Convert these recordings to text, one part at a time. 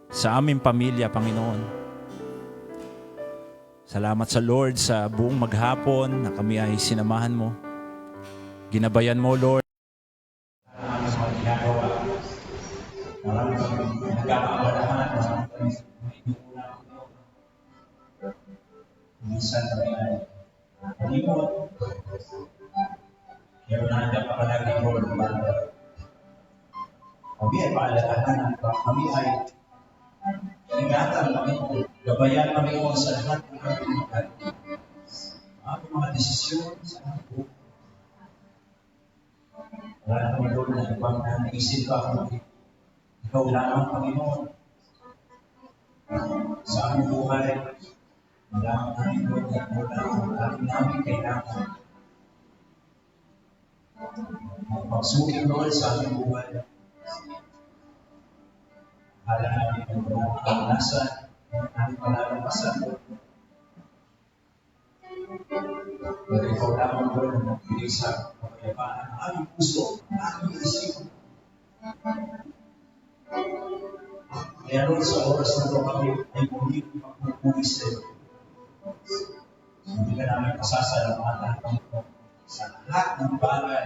sa aming pamilya, Panginoon. Salamat sa Lord sa buong maghapon na kami ay sinamahan mo. Ginabayan mo, Lord. Maraming mga ginagawa. Maraming nagkakaabalahan. Minsan kami ay palimot. Kaya nandiyan pa palagi ko ng banda. Kami ay paalalahanan. Kami ay ingatan kami. Gabayan kami ko sa lahat ng aming mga desisyon sa aming buhay. Wala na kami doon na ibang naisip ka kung ikaw lamang, Panginoon. Sa aming buhay, malamang namin doon na ikaw namin kailangan. Magsulit doon sa aming buhay. Hala namin ang mga kamalasan, ang aming malalampasan doon. Pero ikaw lamang doon na magbigay sa kapayapaan ang aming puso, ang aming isip. Kaya rin sa oras na ito kami ay muli magpupuri sa iyo. Hindi ka namin pasasalamatan sa lahat ng bagay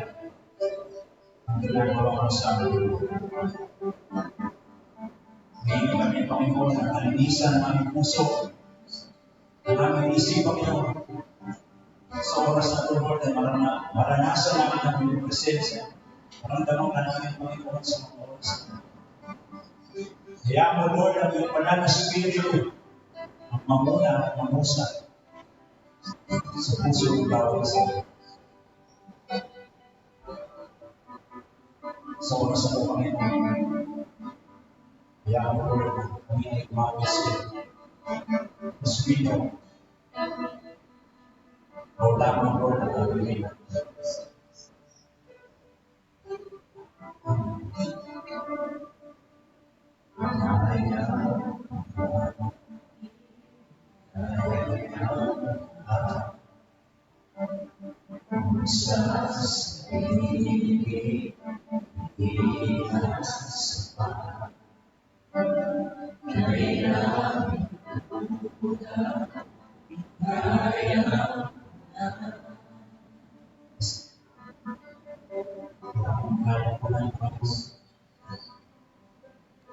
ang ginagawa mo sa amin. Ngayon kami, Panginoon, ang kalinisan ng aming puso, ang aming isip, Panginoon. Sa oras na ito, Lord, ay maranasan namin ang iyong presensya. Maramdaman ka namin, Panginoon, sa mga oras na ito. Kaya mo, Lord, ang iyong banal na Espiritu, ang mamuna at mamusa sa puso ng bawat isa. Sa oras na ito, Panginoon, kaya mo, Lord, kami ay kumapos sa Espiritu. O lamang, Lord, ang gagawin natin.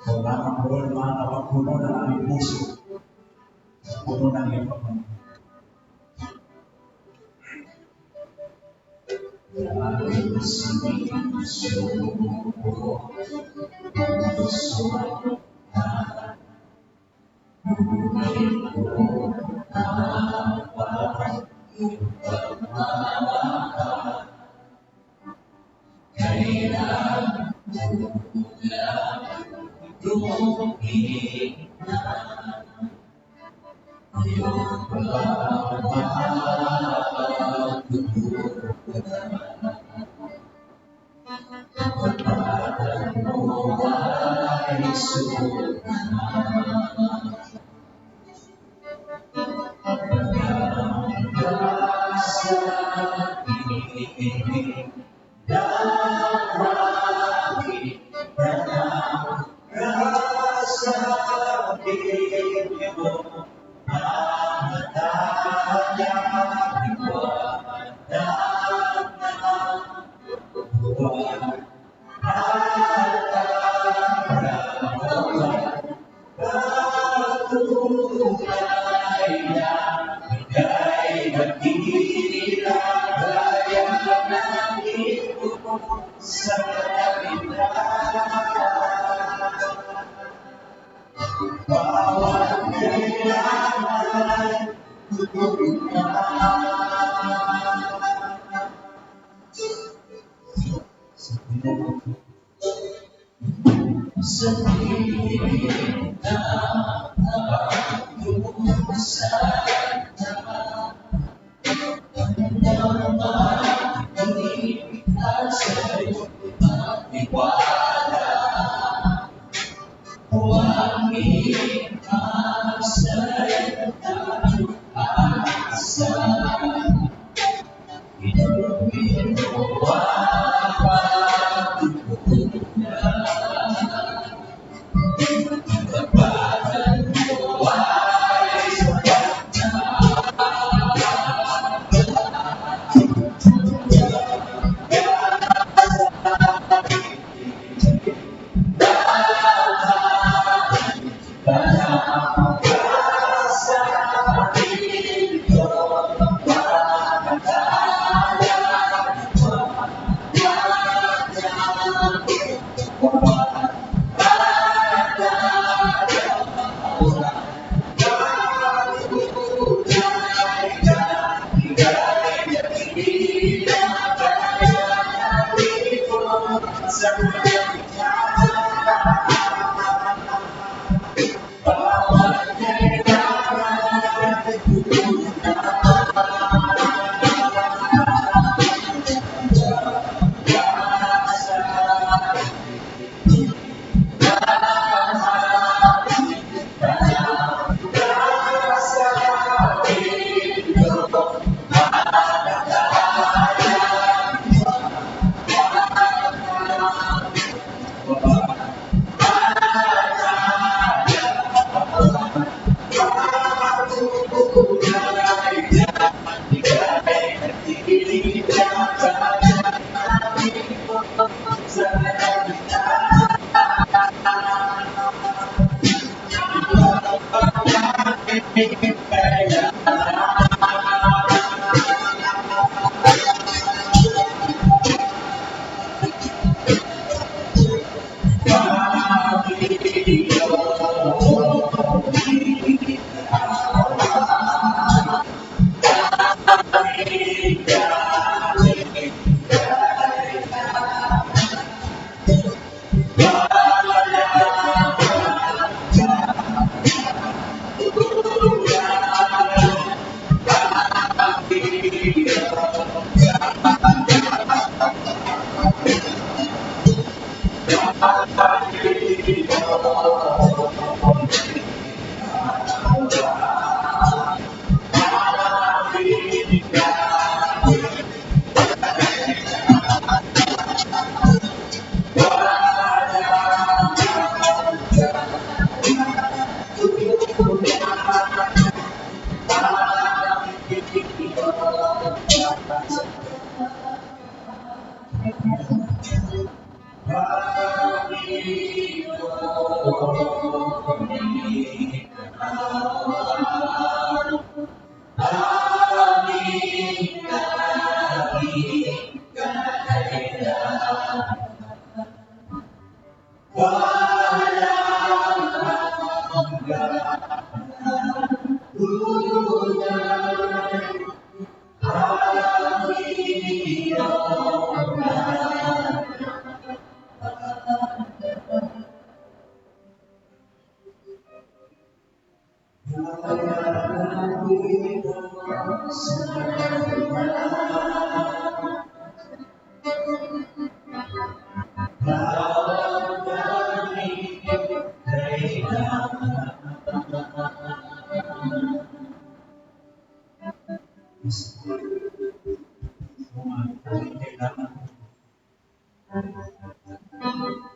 So, lamang, Lord, mga kapagpuno ng aming puso, puno ng iyong pagmamahal.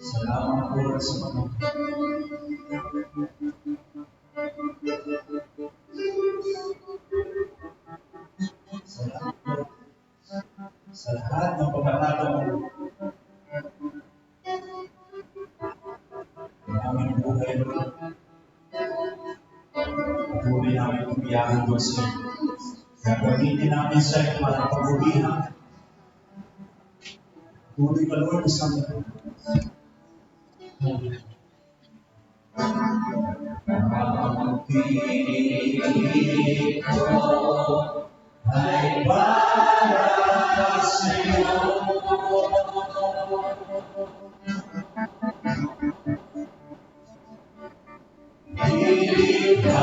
Salamat po sa mga salamat po sa lahat ng pagkakataon ng aming buhay. Patuloy namin tumiyahan doon sa inyo. Gagamitin namin sa iyo para pagbulihan. Patuloy ka, Lord, sa amin. Ang piling ko ay para sa iyo. Hindi ka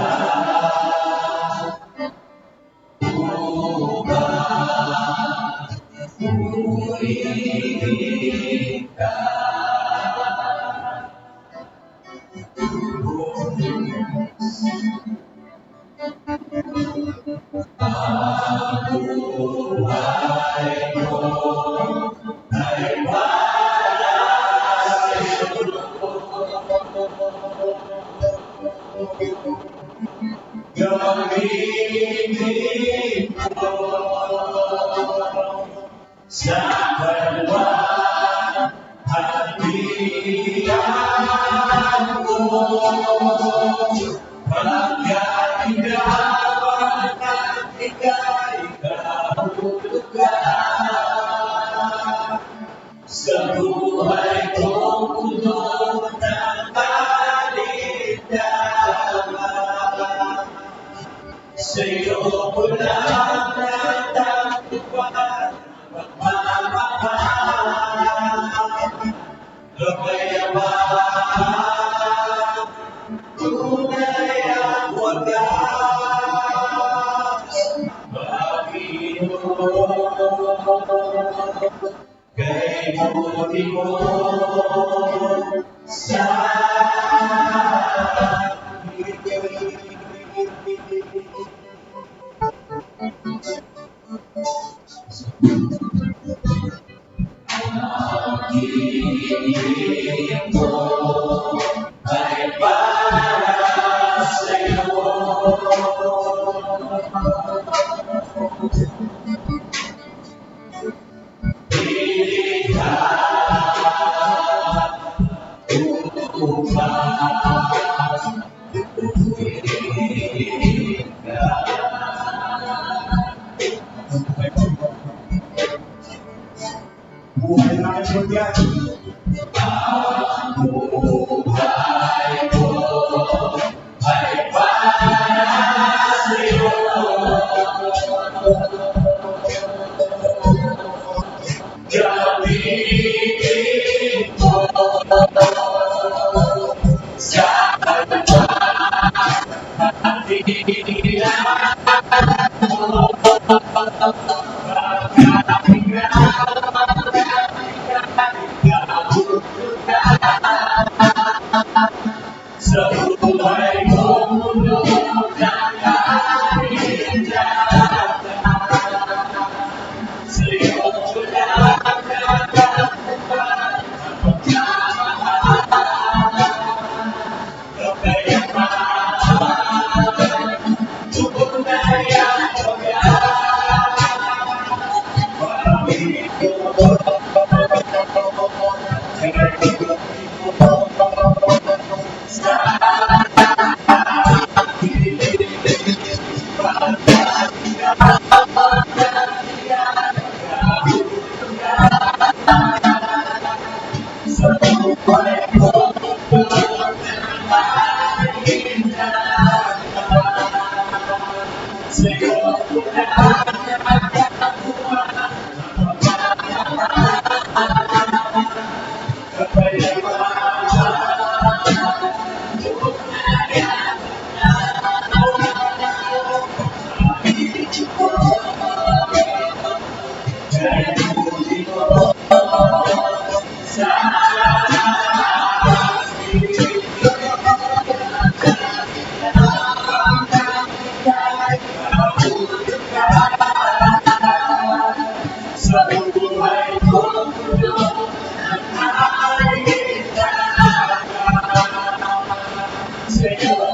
purihin ka. Gamitin ko sa kalwa at bigyan ko pagkat ikaw at ika'y kahulugan sa buhay kong puno ng kaligtasan. Sa'yo ko lang natatupad pagmamahal, kapayawan, tunay ang wagas. Panginoon, kay buti mo sa ay para sa'yo. Hindi ka upang Sa buhay ko, sa'yo ko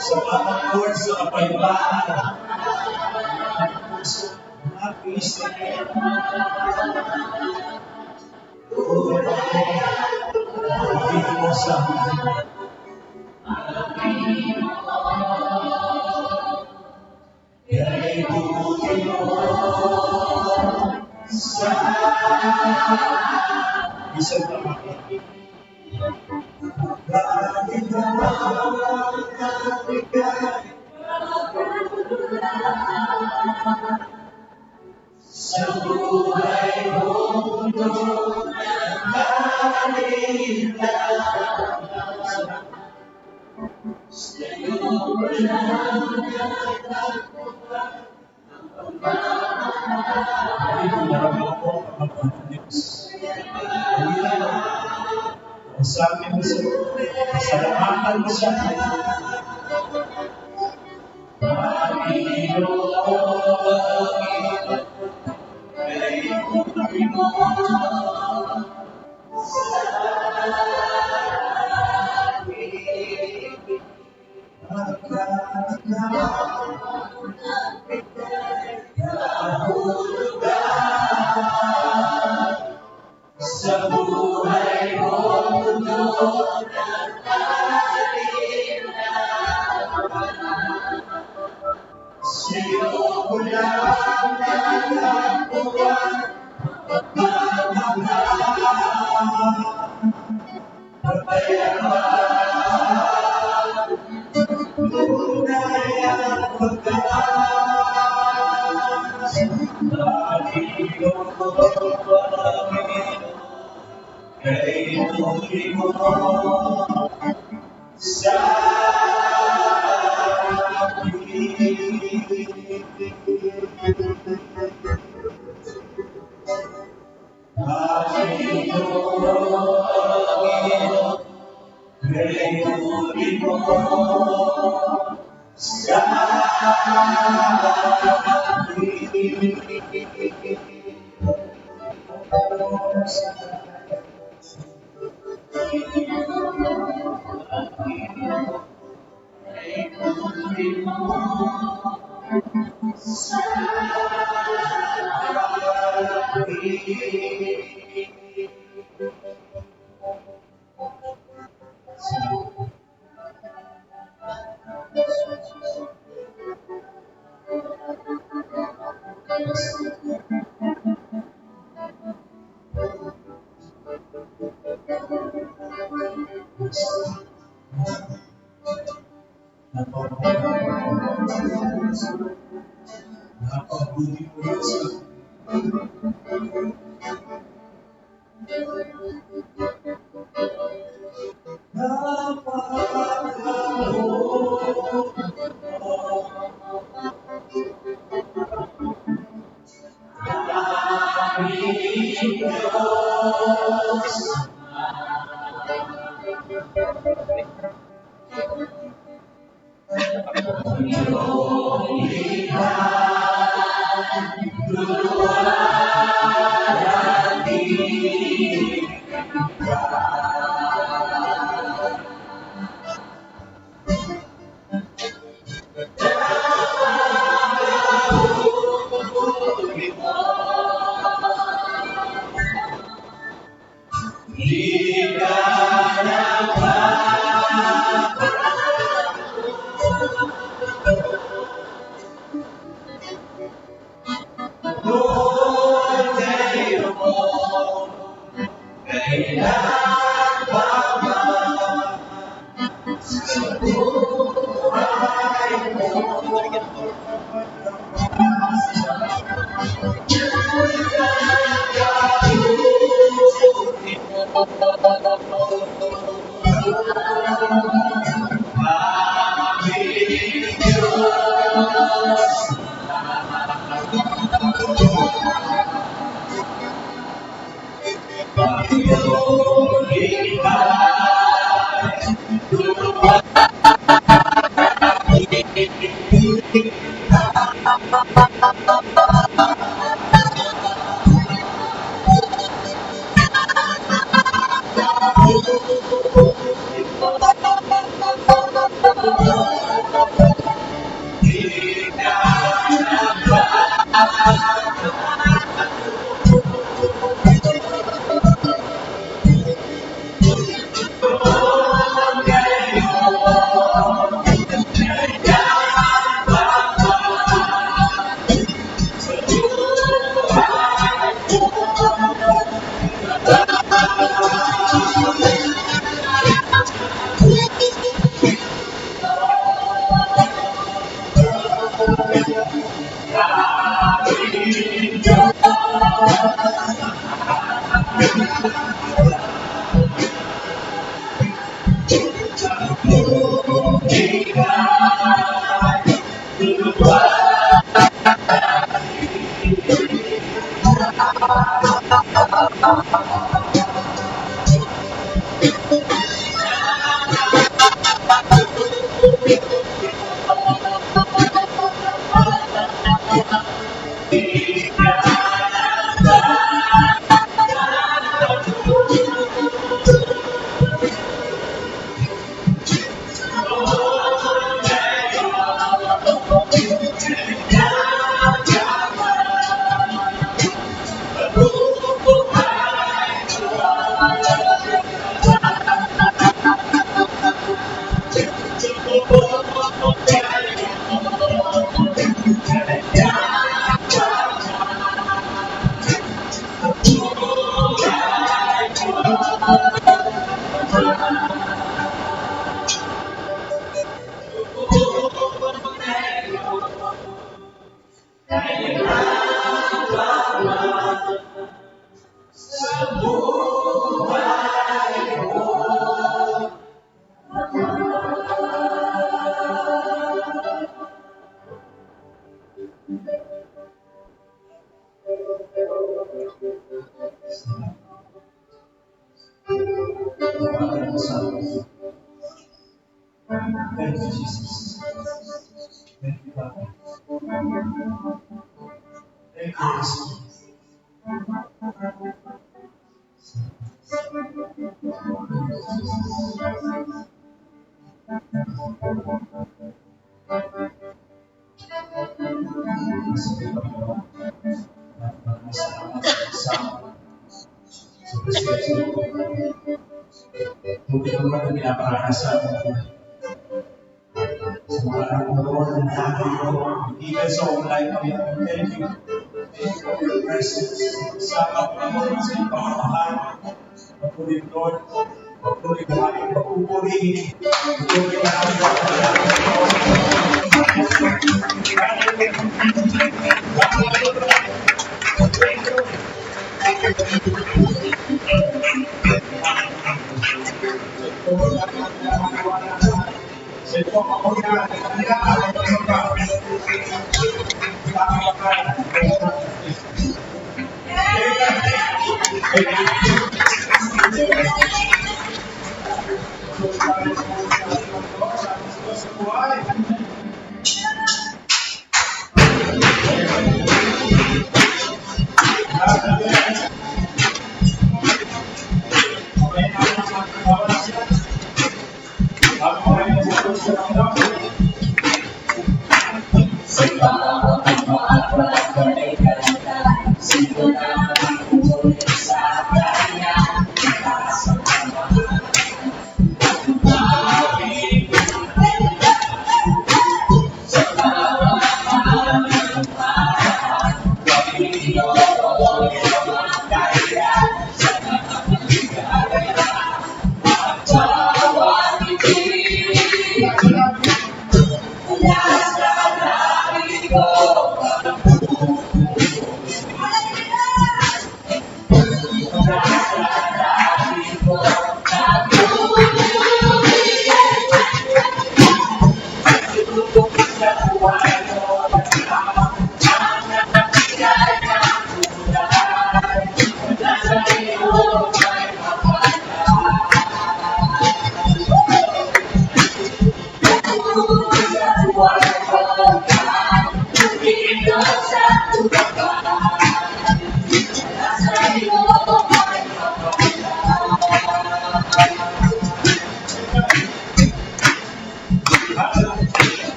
Salamat Lord sa kapayapaan. Mabilis na kayo. Dito mo sa kaya ibubuti mo sa isang pamakit. Sa buhay mo sabi mo siya, salamatan mo siya. Sa buhay mo sa'yo ko lang nagagawa tunay ang pagkakas lagi ko pagkakas kay tuloy mo sa akin. Napakabuti mo Diyos. sa amin. Thank you, Jesus. Thank you, Father. Thank you, Jesus. Tubig naman na pinaparanasan mo sa mga anak mo, Lord, na nakakita ko, even sa online kami. Thank you. Thank you for your presence. Sa kapatid, sa iyong pamamahal. Pagpulit, Lord. Pagpulit na aming pagpupuri. Pagpulit na aming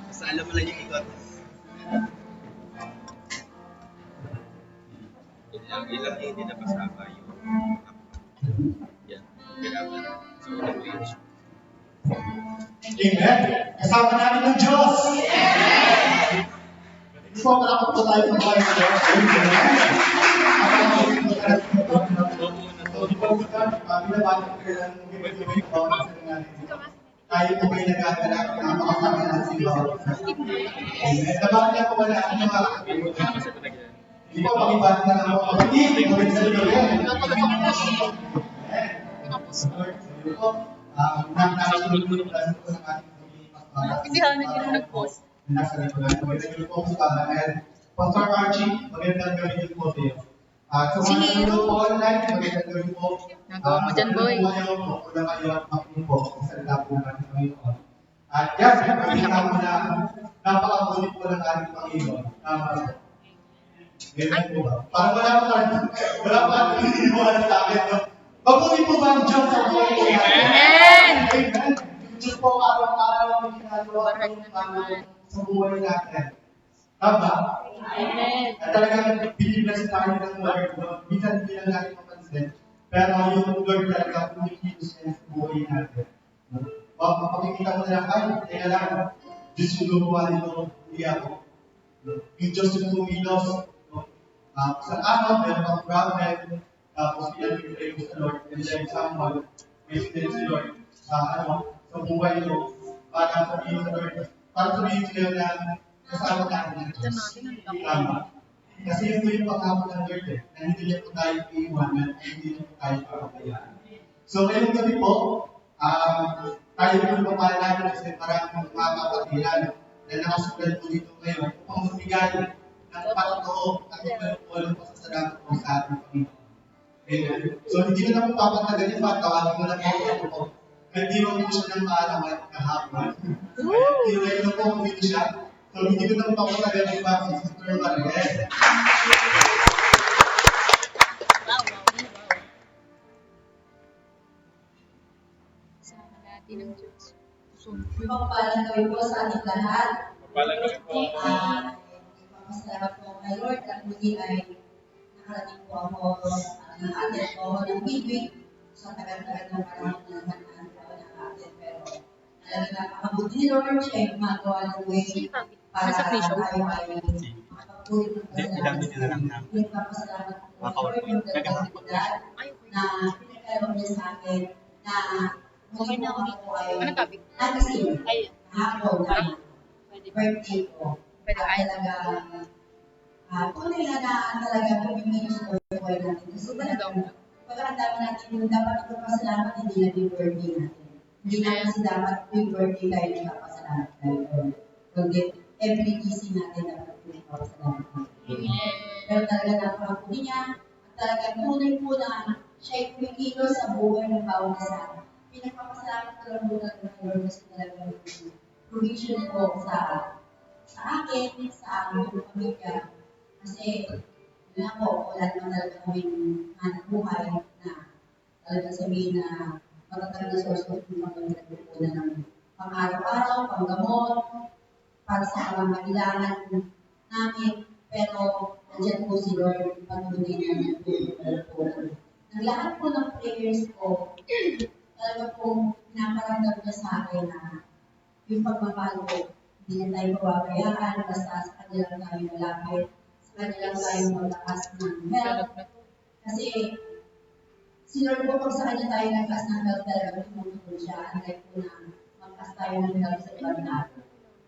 Basta alam mo lang yung ikot. Ilang hindi na pasama yung yan. Kailangan sa unang page. Amen. Kasama natin ng Diyos. Gusto ko lang po tayo ng bahay ng Diyos. Amen. Tayo po may nagkakalak na makasama natin si Lord. Amen. Nabang niya po wala ang mga hindi po pakibati na lang po. Hindi po rin sa Lord. Nakasunod-sunod lang po ng ating Kasi hanan yun nag-post. nasa likuran. Magandang po sa tanan. Pastor Archie, magandang gabi din po sa'yo. Sa mga nanonood po online, magandang gabi po. Nagawa mo dyan, boy. Wala kayo ang po sa salita po natin ngayon. At yan, kita mo na napakabulit po ng ating Panginoon. Tama po. Ganyan po ba? Parang wala pa naniniwala sa akin. No? Mabuti po ba ang Diyos sa buhay ko? Amen! Amen! Yung Diyos po araw-araw ang ginagawa sa buhay natin. Tama? Amen! At talagang binibless tayo ng Lord. No? Minsan hindi lang natin mapansin. Pero yung Lord talaga pumikilos niya sa buhay natin. Mapakikita mo na lang, ay, teka lang. Diyos yung gumawa nito, hindi ako. Yung Diyos yung kumilos. Sa araw, meron akong prophet, tapos pinag-pray ko sa Lord, and then someone, may spirit si Lord sa buhay mo, para sabihin sa Lord, para sabihin sa'yo na kasama natin ng Diyos. Tama. Kasi ito yung pangako ng Lord na hindi niya po tayo iiwanan, at hindi niya po tayo papabayaan. So, ngayong gabi po, tayo rin po para natin kasi maraming mga kapatiran na nakasulat po dito ngayon upang magbigay ng patotoo at magkaroon po sa salamat po sa ating Panginoon. Amen. So, hindi ko na po papatagalin pa, tawagin mo na po. Hindi mo po siya ng maalaman kahapon. Hindi na po kumili siya. So, hindi ko na po papatagalin pa si Sister Mariel. Pagpapalang kami po sa ating lahat. Papalang kami po. Ipapasalamat po kay Lord at muli ay nakarating po ako na-attend po ako ng midweek sa tagal-tagal ng panahon na naman po na-attend. Pero talagang napakabuti ni Lord siya ay gumagawa ng way para tayo ay makapagpulit ng pasalamat. Ipapasalamat po kay Lord yung dalagang na pinagkaroon niya sa akin na okay na ako ay nagising hapon na birthday ko. At talagang tunay na talaga pumimilos ko yung buhay natin. Kasi talagang pagkakandama natin yung dapat ipapasalamat hindi lang yung birthday natin. Hindi na kasi dapat yung birthday tayo ipapasalamat tayo. Kundi every gising natin dapat yung ipapasalamat natin. Pero talaga napakapuli niya at talagang tunay po na siya yung kumikilos sa buhay ng bawat isa. Pinagpapasalamat ko lang muna ng Lord kasi talagang provision ko sa akin, sa aming pamilya. Kasi, yun ako, wala naman talaga kaming hanap buhay na talagang sabihin na matatag na source of income ang nagpupunan ng pang-araw-araw, panggamot, para sa pangangailangan namin. Pero, nandiyan po si Lord, patuloy na nagpupunan. Ang lahat po ng prayers ko, talaga pong pinaparamdam niya sa akin na yung pagmamahal ko, hindi na tayo pababayaan, basta sa kanila tayo malapit, sa kanila tayo maglakas ng health. Kasi, si Lord po pag sa kanya tayo naglakas ng health talaga, tumutulong siya. Unlike po na maglakas tayo ng health sa ibang natin.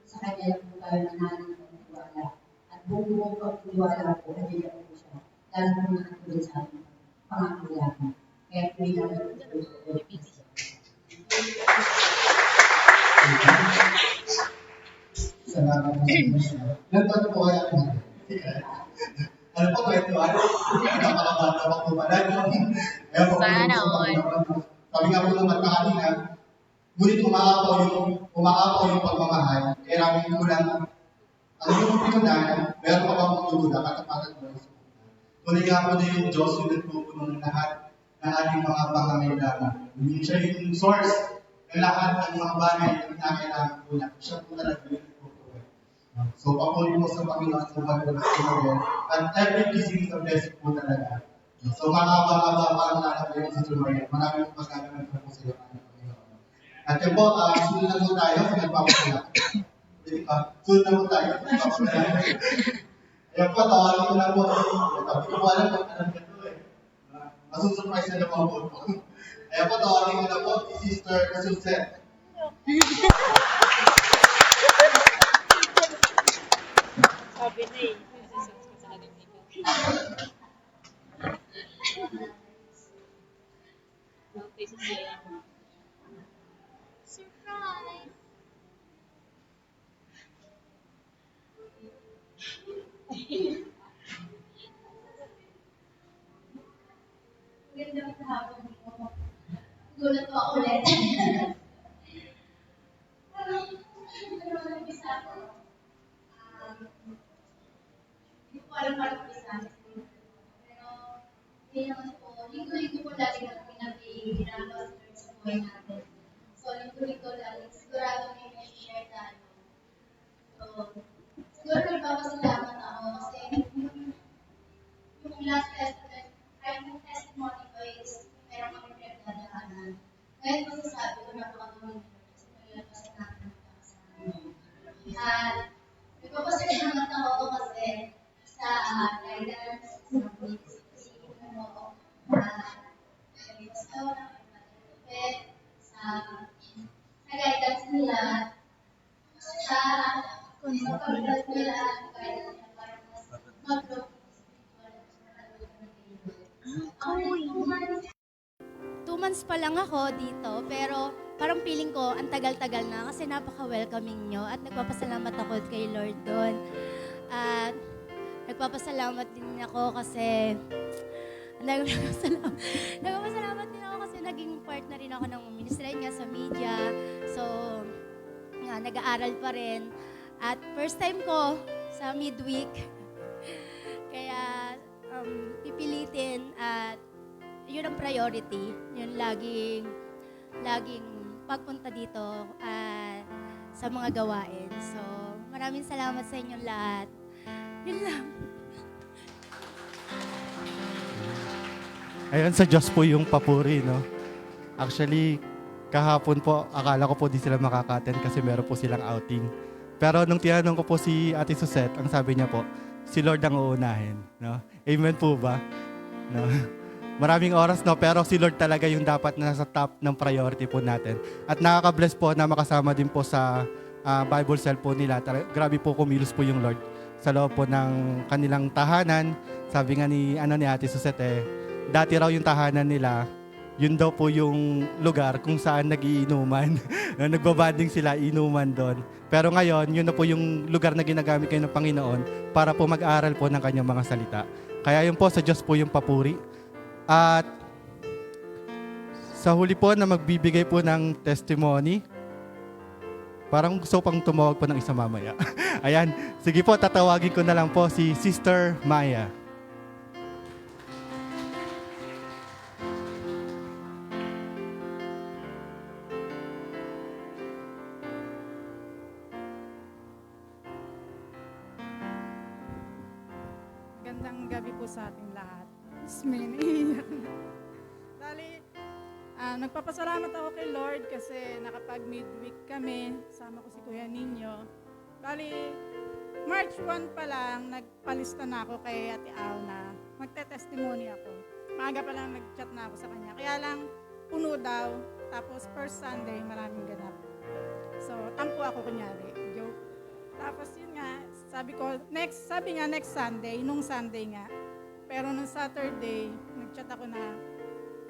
Sa kanya lang po tayo nananalig ng pagtiwala. At buong pagtiwala po, kanila po siya. Lalo po nakatulad sa ating pangangailangan. Kaya po yung Salamat po siya. Nagtanong po kaya ako. Ano po, kwentuhan? Napakabata pa po pala. Sana all. Sabi nga po naman kanina, ngunit umaapaw yung pagmamahal. Kaya namin ko lang, ang yung pinunan, meron pa bang magdududa, katapatan mo yung sumunod. Tunay nga po na yung Diyos yung nagpupuno ng lahat ng ating mga pangangailangan. Hindi siya yung source ng lahat ng mga bagay na kinakailangan po natin. Siya po talaga yung nagpupuno. So, papuli mo sa Panginoon sa mga nagpupuno. At every gising sa blessing po talaga. So, makakaba parang lalaki yung Sister Maria. Maraming magagalang po sa iyo. At yun po, sunod na po tayo sa nagpapasalamat. Sunod na po tayo sa nagpapasalamat. Ayan po, tawagin ko na po. Hindi ko po alam kung anong ganito eh. Masusurprise na naman po. Ayan po, tawagin ko na po si Sister Suzette. Sabi na eh. Surprise! Magandang hapon po. Gulat po ako ulit. parang sa akin. Pero, hindi naman po, linggo-linggo po lagi na ginagawa sa buhay natin. So, linggo-linggo lagi, sigurado may share tayo. So, siguro nagpapasalamat ako kasi yung last testament, yung testimony ko is meron kami pinagdadaanan. Ngayon masasabi ko napakatuloy kasi naglabasan natin ang pagkakasama. At nagpapasalamat ako kasi sa guidance, sa policy, sa guidance nila, sa pagkakas nila, guidance nila para mag-grow. 2 months pa lang ako dito, pero parang feeling ko ang tagal-tagal na kasi napaka-welcoming nyo at nagpapasalamat ako kay Lord doon. At nagpapasalamat din ako kasi nagpapasalamat din ako kasi naging part na rin ako ng ministry niya sa media. So, nag-aaral pa rin. At first time ko sa midweek. Kaya pipilitin at yun ang priority. Yun laging pagpunta dito sa mga gawain. So, maraming salamat sa inyong lahat. Yun lang. Ayun, sa Diyos po yung papuri, no? Actually, kahapon po, akala ko po di sila makaka-attend kasi meron po silang outing. Pero nung tinanong ko po si Ate Susette, ang sabi niya po, si Lord ang uunahin, no? Amen po ba? No? Maraming oras, no? Pero si Lord talaga yung dapat na nasa top ng priority po natin. At nakaka-bless po na makasama din po sa Bible cell po nila. Grabe po kumilos po yung Lord sa loob po ng kanilang tahanan. Sabi nga ni Ate Susette, dati raw yung tahanan nila, yun daw po yung lugar kung saan nagiinuman. Nagbabanding sila, inuman doon. Pero ngayon, yun na po yung lugar na ginagamit kayo ng Panginoon para po mag-aral po ng kanyang mga salita. Kaya yun po, sa Diyos po yung papuri. At sa huli po na magbibigay po ng testimony, parang gusto pang tumawag po ng isa mamaya. Ayan, sige po, tatawagin ko na lang po si Sister Maya. Magandang gabi po sa ating lahat. May naiiyak na. Dali, nagpapasalamat ako kay Lord kasi nakapag-midweek kami. Sama ko si Kuya Ninyo. Dali, March 1 pa lang, nagpalista na ako kay Ate Au na magte-testimony ako. Maaga pa lang nag-chat na ako sa kanya. Kaya lang, puno daw. Tapos first Sunday, maraming ganap. So, tampo ako kunyari. Joke. Tapos yun nga, sabi nga next Sunday, nung Sunday nga. Pero nung Saturday, nag-chat ako na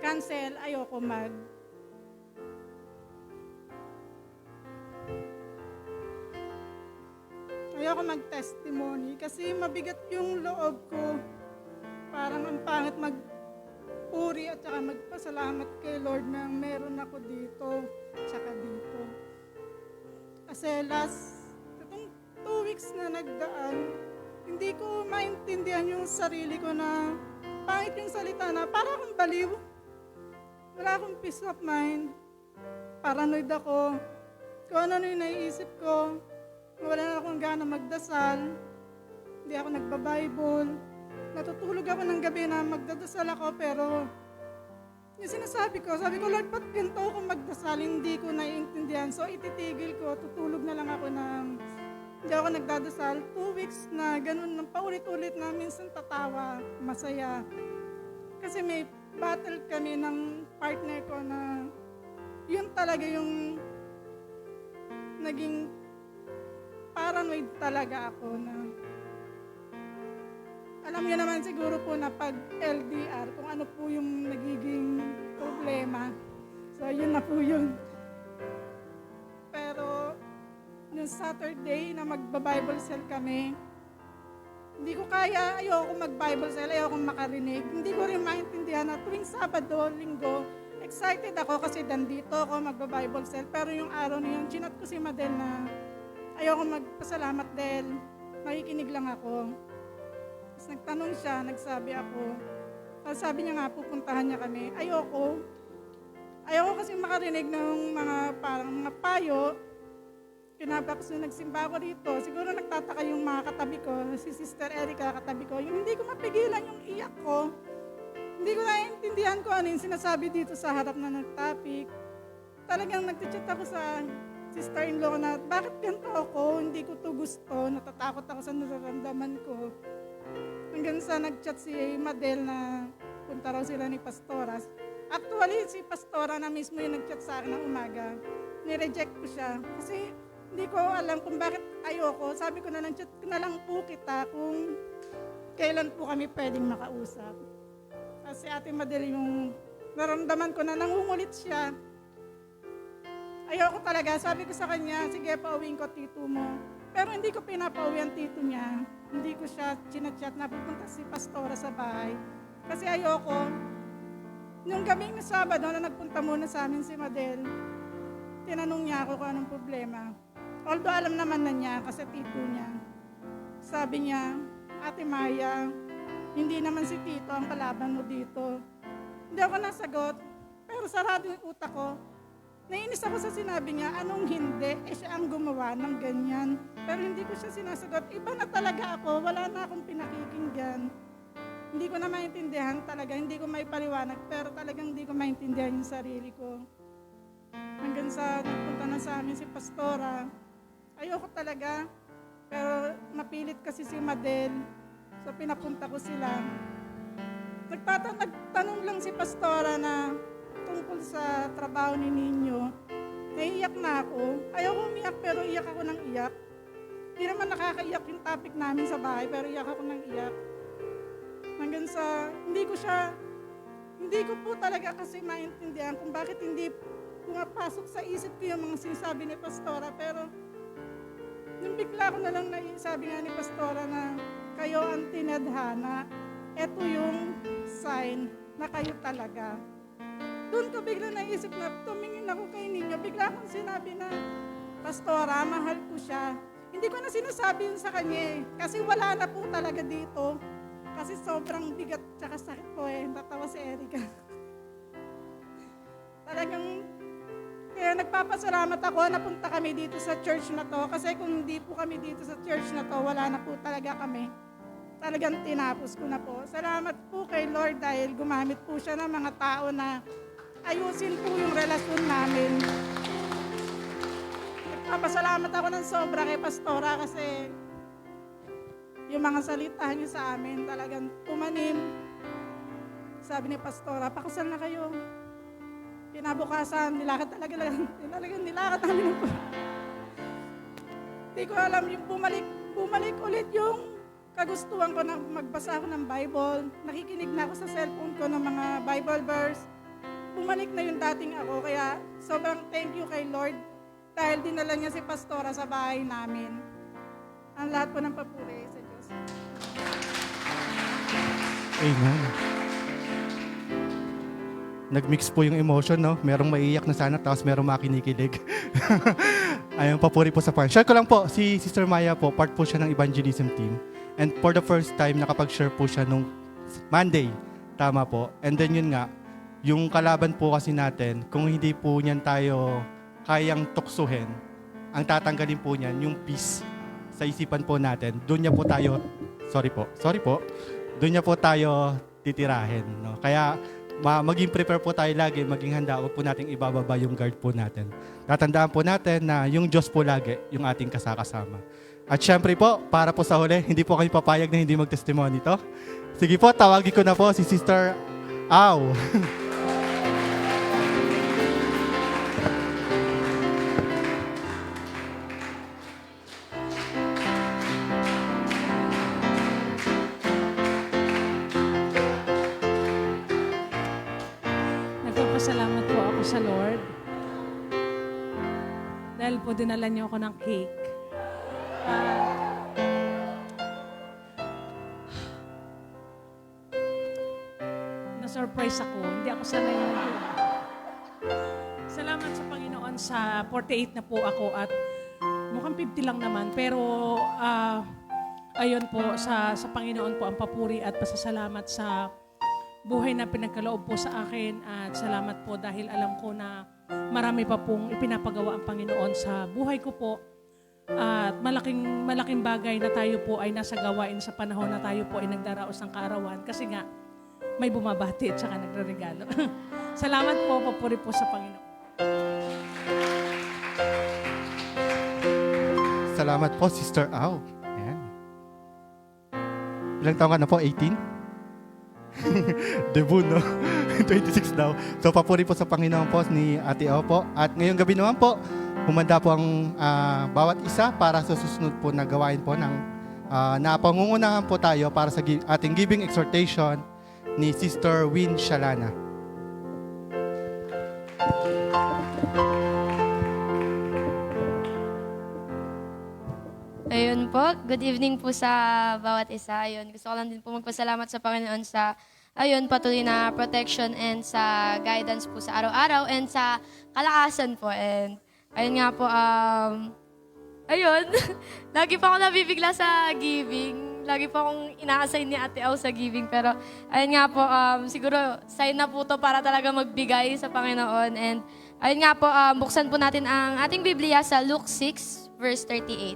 cancel, ayoko mag-testimony kasi mabigat yung loob ko. Parang ang pangit magpuri at saka magpasalamat kay Lord na meron ako dito, tsaka dito. Kasi itong 2 weeks na nagdaan, hindi ko maintindihan yung sarili ko na pangit yung salita na para akong baliw. Wala akong peace of mind. Paranoid ako. Kung ano yung naiisip ko. Wala na akong gana magdasal. Hindi ako nagba-Bible. Natutulog ako ng gabi na magdadasal ako pero yung sinasabi ko, sabi ko, Lord, ba't ganito ako magdasal? Hindi ko naiintindihan. So ititigil ko, tutulog na lang ako ng hindi ako nagdadasal. 2 weeks na ganun, paulit-ulit na minsan tatawa, masaya. Kasi may battle kami ng partner ko na yun talaga yung naging paranoid talaga ako na alam niyo naman siguro po na pag LDR, kung ano po yung nagiging problema. So yun na po yun. Pero yung Saturday na magba-Bible cell kami, hindi ko kaya, ayoko mag-Bible cell, ayoko makarinig. Hindi ko rin maintindihan na tuwing Sabado, Linggo, excited ako kasi dandito ako magba-Bible cell. Pero yung araw na yun, chinat ko si Madel na ayoko magpasalamat dahil makikinig lang ako. Tapos nagtanong siya, nagsabi ako. Tapos sabi niya nga, pupuntahan niya kami. Ayoko kasi makarinig ng mga parang mga payo. Kinabaks na nagsimba ako dito. Siguro nagtataka yung mga katabi ko, si Sister Erica katabi ko. Yung hindi ko mapigilan yung iyak ko. Hindi ko naiintindihan ko ano yung sinasabi dito sa harap na nag-topic. Talagang nag-chat ako sa sister-in-law ko na bakit ganito ako, hindi ko to gusto, natatakot ako sa nararamdaman ko. Hanggang sa nag-chat si Madel na punta raw sila ni Pastora. Actually, si Pastora na mismo yung nag-chat sa akin ng umaga. Nireject ko siya kasi hindi ko alam kung bakit ayoko. Sabi ko na lang, chat ko na lang po kita kung kailan po kami pwedeng makausap. Kasi Ate Madel yung naramdaman ko na nangungulit siya. Ayoko talaga. Sabi ko sa kanya, sige, pauwiin ko tito mo. Pero hindi ko pinapauwi ang tito niya. Hindi ko siya chinachat na pupunta si Pastora sa bahay. Kasi ayoko. Nung gabing na Sabado na nagpunta muna sa amin si Madel, tinanong niya ako kung anong problema. Although alam naman na niya kasi tito niya. Sabi niya, Ate Maya, hindi naman si tito ang kalaban mo dito. Hindi ako nasagot, pero sarado yung utak ko. Nainis ako sa sinabi niya, anong hindi? Siya ang gumawa ng ganyan. Pero hindi ko siya sinasagot. Iba na talaga ako, wala na akong pinakikinggan. Hindi ko na maintindihan talaga, hindi ko maipaliwanag, pero talagang hindi ko maintindihan yung sarili ko. Hanggang sa nagpunta na sa amin si Pastora, ayoko talaga, pero napilit kasi si Madel, so pinapunta ko sila. Nagtanong lang si Pastora na tungkol sa trabaho ni Ninyo. Naiiyak na ako. Ayoko umiyak pero iyak ako ng iyak. Hindi naman nakakaiyak yung topic namin sa bahay pero iyak ako ng iyak. Hanggang sa hindi ko po talaga kasi maintindihan kung bakit hindi pumapasok sa isip ko yung mga sinasabi ni Pastora. Pero nung bigla ko na lang naisabi nga ni Pastora na kayo ang tinadhana, eto yung sign na kayo talaga. Doon ko bigla naisip na tumingin ako kay Ninyo. Bigla akong sinabi na, Pastora, mahal ko siya. Hindi ko na sinasabi yun sa kanya kasi wala na po talaga dito. Kasi sobrang bigat tsaka sakit po Natawa si Erica. Talagang, kaya nagpapasalamat ako na punta kami dito sa church na to. Kasi kung hindi po kami dito sa church na to, wala na po talaga kami. Talagang tinapos ko na po. Salamat po kay Lord dahil gumamit po siya ng mga tao na ayusin po yung relasyon namin. Nagpapasalamat ako ng sobra kay Pastora kasi yung mga salita niya sa amin talagang tumanim. Sabi ni Pastora, pakasal na kayo. Kinabukasan, nilakad namin. Hindi ko alam yung bumalik ulit yung kagustuhan ko na magbasa ako ng Bible. Nakikinig na ako sa cellphone ko ng mga Bible verse. Bumalik na yung dating ako, kaya sobrang thank you kay Lord dahil dinala niya si Pastora sa bahay namin. Ang lahat po ng papuri sa Diyos. Amen. Nag-mix po yung emotion, no? Merong maiiyak na sana, tapos merong makinikilig. Ayun, papuri po sa part. Share ko lang po, si Sister Maya po, part po siya ng evangelism team. And for the first time, nakapag-share po siya nung Monday. Tama po. And then yun nga, yung kalaban po kasi natin, kung hindi po niyan tayo kayang tuksuhin, ang tatanggalin po niyan, yung peace sa isipan po natin. Doon niya po tayo, sorry po, doon niya po tayo titirahin. No? Kaya maging prepare po tayo lagi, maging handa po nating ibababa yung guard po natin. Tatandaan po natin na yung Diyos po lagi, yung ating kasakasama. At syempre po, para po sa huli, hindi po kami papayag na hindi mag-testimony to. Sige po, tawagin ko na po si Sister Aw. Nagpapasalamat po ako sa Lord dahil po dinala niyo ako ng cake. Na-surprise ako. Hindi ako sanay na yun. Salamat sa Panginoon sa 48 na po ako at mukhang 50 lang naman. Pero ayun po, sa Panginoon po ang papuri at pasasalamat sa buhay na pinagkaloob po sa akin. At salamat po dahil alam ko na marami pa pong ipinapagawa ang Panginoon sa buhay ko po. At malaking bagay na tayo po ay nasa gawain sa panahon na tayo po ay nagdaraos ng kaarawan. Kasi nga, may bumabati at saka nagre-regalo. Salamat po, papuri po sa Panginoon. Salamat po, Sister Au. Ayan. Ilang taon ka na po? 18? Debut, no? 26 daw. So, papuri po sa Panginoon po ni Ate Au po. At ngayong gabi naman po, humanda po ang bawat isa para sa susunod po na gawain po ng napangungunahan po tayo para sa ating giving exhortation ni Sister Win Shalana. Ayun po, good evening po sa bawat isa. Ayun, gusto ko lang din po magpasalamat sa Panginoon sa patuloy na protection and sa guidance po sa araw-araw and sa kalakasan po. And ayun nga po, lagi pa ako nabibigla sa giving. Lagi pa akong ina-assign ni Ate Au sa giving. Pero ayun nga po, siguro sign na po to para talaga magbigay sa Panginoon. And ayun nga po, buksan po natin ang ating Biblia sa Luke 6, verse 38.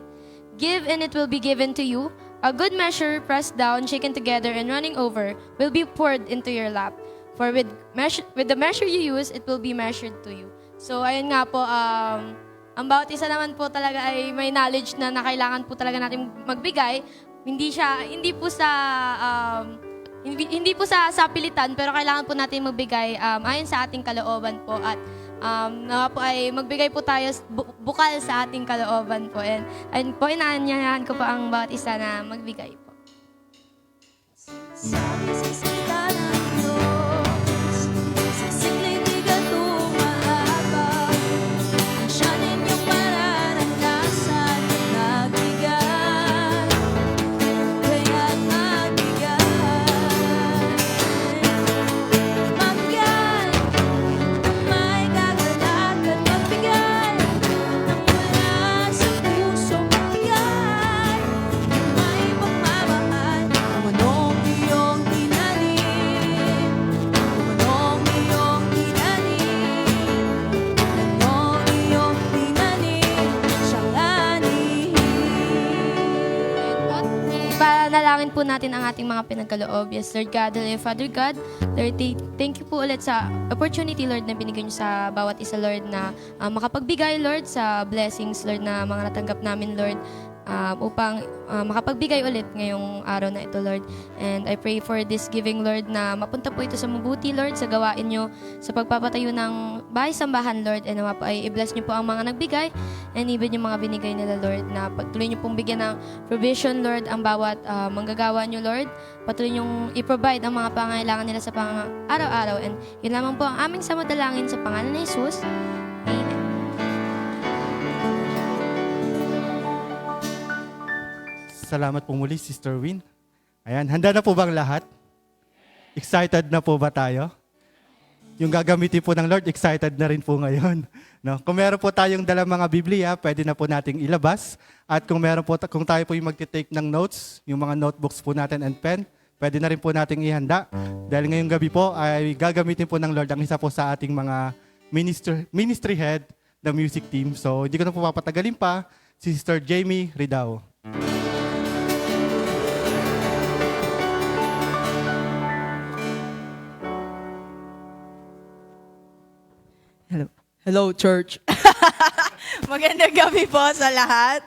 Give and it will be given to you. A good measure, pressed down, shaken together, and running over, will be poured into your lap. For with the measure you use, it will be measured to you. So, ayun nga po, ang bawat isa naman po talaga ay may knowledge na kailangan po talaga natin magbigay. Hindi po sa sapilitan, pero kailangan po natin magbigay ayon sa ating kalooban po. At nawa po ay magbigay po tayo bukal sa ating kalooban po. And ayun po, inaanyayahan ko po ang bawat isa na magbigay po. Sabi sa salita ng Diyos, sa simpleng bigat umahabag, siya ninyong mararanasan, nagbigay, kaya't magbigay. Magbigay, may kagalag at magbigay, nang mula sa puso magbigay, may pagmamahal, kung anong iyong tinanim, kung anong iyong tinanim, anong iyong tinanim, siyang anihin. Ipanalangin po natin ang ating mga pinagkaloob. Yes, Lord God, Heavenly Father God, Lord, thank you po ulit sa opportunity, Lord, na binigay niyo sa bawat isa, Lord, na makapagbigay, Lord, sa blessings, Lord, na mga natanggap namin, Lord, upang makapagbigay ulit ngayong araw na ito, Lord. And I pray for this giving, Lord, na mapunta po ito sa mabuti, Lord, sa gawain nyo, sa pagpapatayo ng bahay-sambahan, Lord, and nawa po ay i-bless nyo po ang mga nagbigay, and even yung mga binigay nila, Lord, na patuloy nyo pong bigyan ng provision, Lord, ang bawat manggagawa nyo, Lord. Patuloy nyong i-provide ang mga pangangailangan nila sa araw-araw. And yun lamang po ang aming samadalangin sa pangalan ni Jesus. Amen. Salamat po muli, Sister Win. Ayan, handa na po bang lahat? Excited na po ba tayo? Yung gagamitin po ng Lord, excited na rin po ngayon. No? Kung meron po tayong dalang mga Biblia, pwede na po nating ilabas. At kung tayo po yung magtitake ng notes, yung mga notebooks po natin and pen, pwede na rin po nating ihanda. Dahil ngayong gabi po ay gagamitin po ng Lord ang isa po sa ating mga ministry head, the music team. So hindi ko na po papatagalin pa, si Sister Jamie Ridao. Hello, church. Magandang gabi po sa lahat.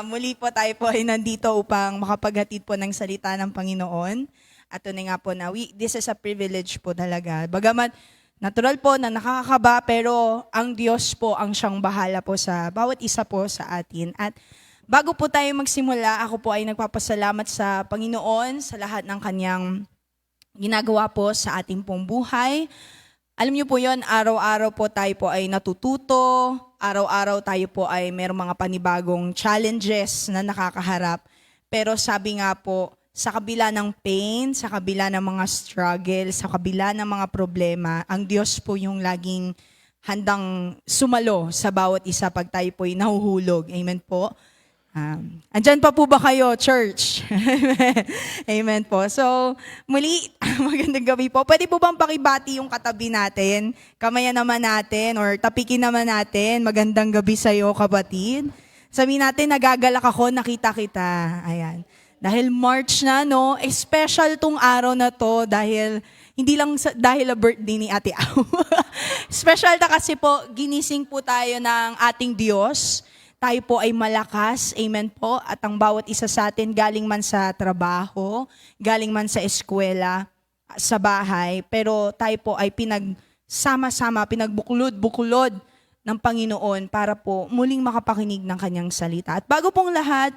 Muli po tayo po ay nandito upang makapaghatid po ng salita ng Panginoon. At tunay nga po na this is a privilege po talaga. Bagaman natural po na nakakakaba, pero ang Diyos po ang siyang bahala po sa bawat isa po sa atin. At bago po tayo magsimula, ako po ay nagpapasalamat sa Panginoon sa lahat ng kanyang ginagawa po sa ating pong buhay. Alam niyo po yon, araw-araw po tayo po ay natututo, araw-araw tayo po ay mayroong mga panibagong challenges na nakakaharap. Pero sabi nga po, sa kabila ng pain, sa kabila ng mga struggle, sa kabila ng mga problema, ang Diyos po yung laging handang sumalo sa bawat isa pag tayo po ay nahuhulog. Amen po. Andyan pa po ba kayo, church? Amen po. So, muli, magandang gabi po. Pwede po bang pakibati yung katabi natin? Kamayan naman natin or tapikin naman natin. Magandang gabi sa'yo, kapatid. Sabihin natin, nagagalak ako, nakita kita. Ayan. Dahil March na, no? Special tong araw na to dahil hindi lang dahil birthday ni Ate Au. Special ta kasi po, ginising po tayo ng ating Diyos. Tayo po ay malakas, amen po, at ang bawat isa sa atin galing man sa trabaho, galing man sa eskwela, sa bahay, pero tayo po ay pinagsama-sama, pinagbuklod-buklod ng Panginoon para po muling makapakinig ng kanyang salita. At bago pong lahat,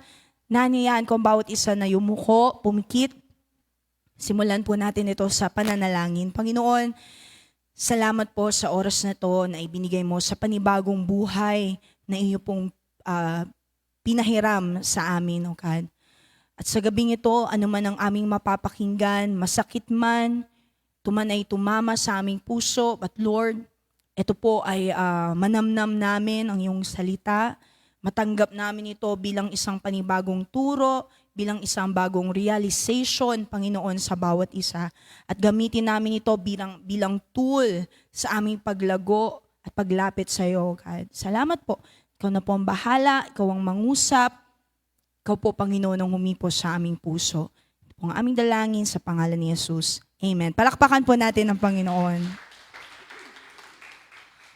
naniyaan ko ang bawat isa na yumuko, pumikit. Simulan po natin ito sa pananalangin. Panginoon, salamat po sa oras na to na ibinigay mo sa panibagong buhay na iyo pong pinahiram sa amin, O God. At sa gabing ito, ano man ang aming mapapakinggan, masakit man, tuman ay tumama sa aming puso, but Lord, ito po ay manamnam namin ang iyong salita, matanggap namin ito bilang isang panibagong turo, bilang isang bagong realization, Panginoon, sa bawat isa. At gamitin namin ito bilang tool sa aming paglago at paglapit sa iyo, God. Salamat po. Ikaw na po ang bahala, ikaw ang mangusap, ikaw po, Panginoon, ang humipo sa aming puso. Ito po ang aming dalangin sa pangalan ni Jesus. Amen. Palakpakan po natin ang Panginoon.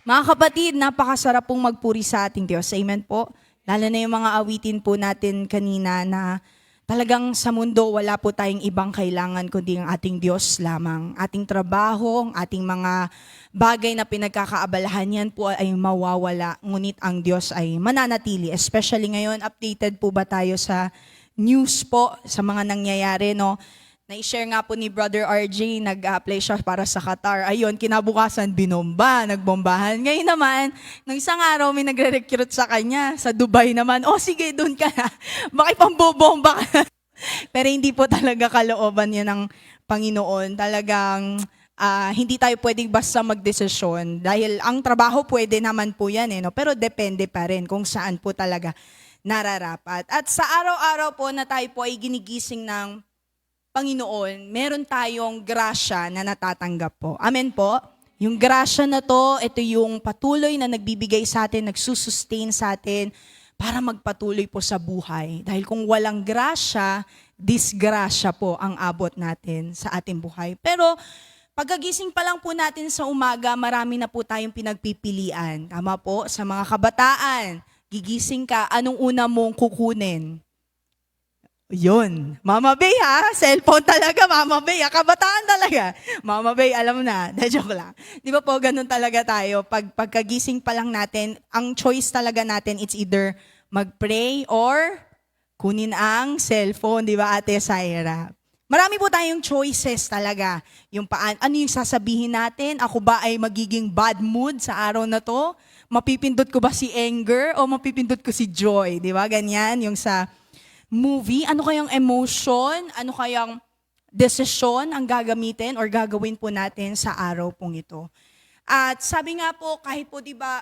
Mga kapatid, napakasarap pong magpuri sa ating Diyos. Amen po. Lalo na yung mga awitin po natin kanina na talagang sa mundo wala po tayong ibang kailangan kundi ang ating Diyos lamang. Ating trabaho, ang ating mga bagay na pinagkakaabalahan yan po ay mawawala. Ngunit ang Diyos ay mananatili. Especially ngayon, updated po ba tayo sa news po, sa mga nangyayari, no? Na-share nga po ni Brother RJ, nag-apply siya para sa Qatar. Ayun, kinabukasan, binomba, nagbombahan. Ngayon naman, nung isang araw, may nagre-recruit sa kanya. Sa Dubai naman, sige, doon ka na. Bakit pambobomba ka? Pero hindi po talaga kalooban yan ng Panginoon. Talagang hindi tayo pwedeng basta magdesisyon. Dahil ang trabaho pwede naman po yan, no? Pero depende pa rin kung saan po talaga nararapat. At sa araw-araw po na tayo po ay ginigising ng Panginoon, meron tayong grasya na natatanggap po. Amen po? Yung grasya na to, ito yung patuloy na nagbibigay sa atin, nagsusustain sa atin para magpatuloy po sa buhay. Dahil kung walang grasya, disgrasya po ang abot natin sa ating buhay. Pero pagkagising pa lang po natin sa umaga, marami na po tayong pinagpipilian. Tama po? Sa mga kabataan, gigising ka, anong una mong kukunin? Yun. Mama Bay ha? Cellphone talaga, Mama Bay ha? Kabataan talaga. Mama Bay, alam na. Joke lang. Di ba po, ganun talaga tayo. Pagkagising pa lang natin, ang choice talaga natin, it's either mag-pray or kunin ang cellphone. Di ba, Ate Syra? Marami po tayong choices talaga. Yung ano yung sasabihin natin? Ako ba ay magiging bad mood sa araw na to? Mapipindot ko ba si anger o mapipindot ko si joy? Di ba? Ganyan yung sa movie, ano kayang emotion, ano kayang desisyon ang gagamitin or gagawin po natin sa araw pong ito. At sabi nga po, kahit po 'di ba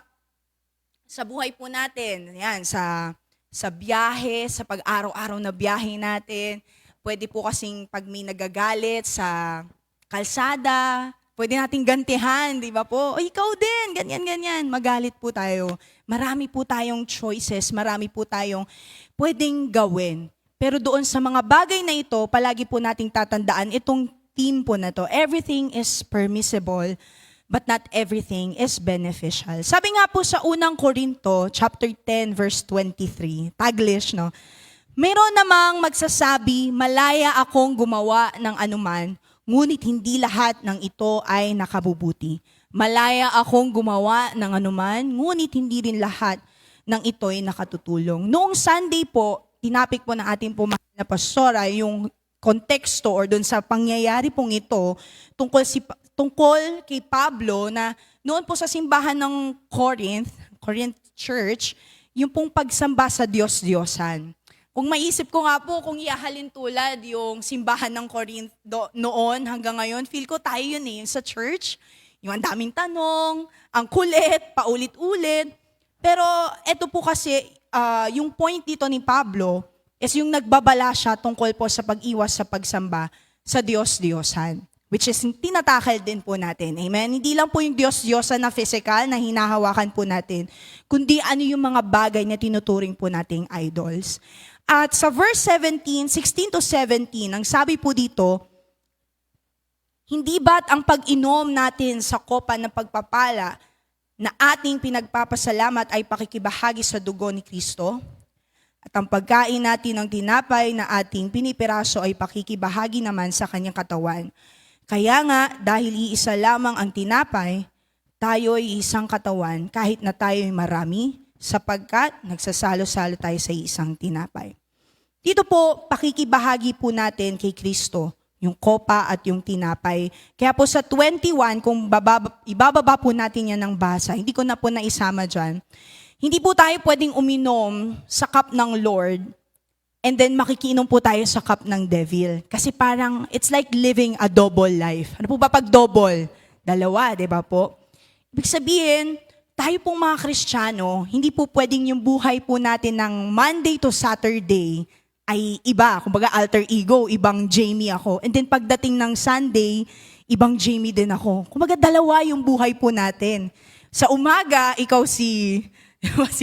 sa buhay po natin, yan sa biyahe, sa pag-araw-araw na biyahe natin, pwede po kasing pag may nagagalit sa kalsada, pwede nating gantihan, 'di ba po? O ikaw din, ganyan, magalit po tayo. Marami po tayong choices, marami po tayong pwedeng gawin. Pero doon sa mga bagay na ito, palagi po nating tatandaan itong theme po na to. Everything is permissible, but not everything is beneficial. Sabi nga po sa unang Korinto, chapter 10, verse 23, Taglish, no? Meron namang magsasabi, malaya akong gumawa ng anuman, ngunit hindi lahat ng ito ay nakabubuti. Malaya akong gumawa ng anuman, ngunit hindi rin lahat ng ito'y nakatutulong. Noong Sunday po, tinapik po ng ating mahal na pastora yung konteksto or doon sa pangyayari pong ito tungkol kay Pablo na noon po sa simbahan ng Corinth Church, yung pong pagsamba sa Diyos-Diyosan. Kung maisip ko nga po, kung iahalin tulad yung simbahan ng Corinth noon hanggang ngayon, feel ko tayo yun sa church. Yung ang daming tanong, ang kulit, paulit-ulit. Pero eto po kasi, yung point dito ni Pablo is yung nagbabala siya tungkol po sa pag-iwas sa pagsamba sa Diyos-Diyosan. Which is tinatakal din po natin. Amen? Hindi lang po yung Diyos-Diyosan na physical na hinahawakan po natin, kundi ano yung mga bagay na tinuturing po nating idols. At sa verse 16 to 17, ang sabi po dito, hindi ba't ang pag-inom natin sa kopa ng pagpapala na ating pinagpapasalamat ay pakikibahagi sa dugo ni Kristo? At ang pagkain natin ng tinapay na ating pinipiraso ay pakikibahagi naman sa kanyang katawan. Kaya nga, dahil iisa lamang ang tinapay, tayo ay isang katawan kahit na tayo ay marami, sapagkat nagsasalo-salo tayo sa isang tinapay. Dito po, pakikibahagi po natin kay Kristo, yung kopa at yung tinapay. Kaya po sa 21, kung ibababa po natin yan ng basa, hindi ko na po naisama dyan, hindi po tayo pwedeng uminom sa cup ng Lord and then makikinom po tayo sa cup ng devil. Kasi parang, it's like living a double life. Ano po ba pag double? Dalawa, di ba po? Ibig sabihin, tayo pong mga Kristiyano, hindi po pwedeng yung buhay po natin ng Monday to Saturday ay iba. Kumbaga alter ego, ibang Jamie ako. And then pagdating ng Sunday, ibang Jamie din ako. Kumbaga dalawa yung buhay po natin. Sa umaga, ikaw si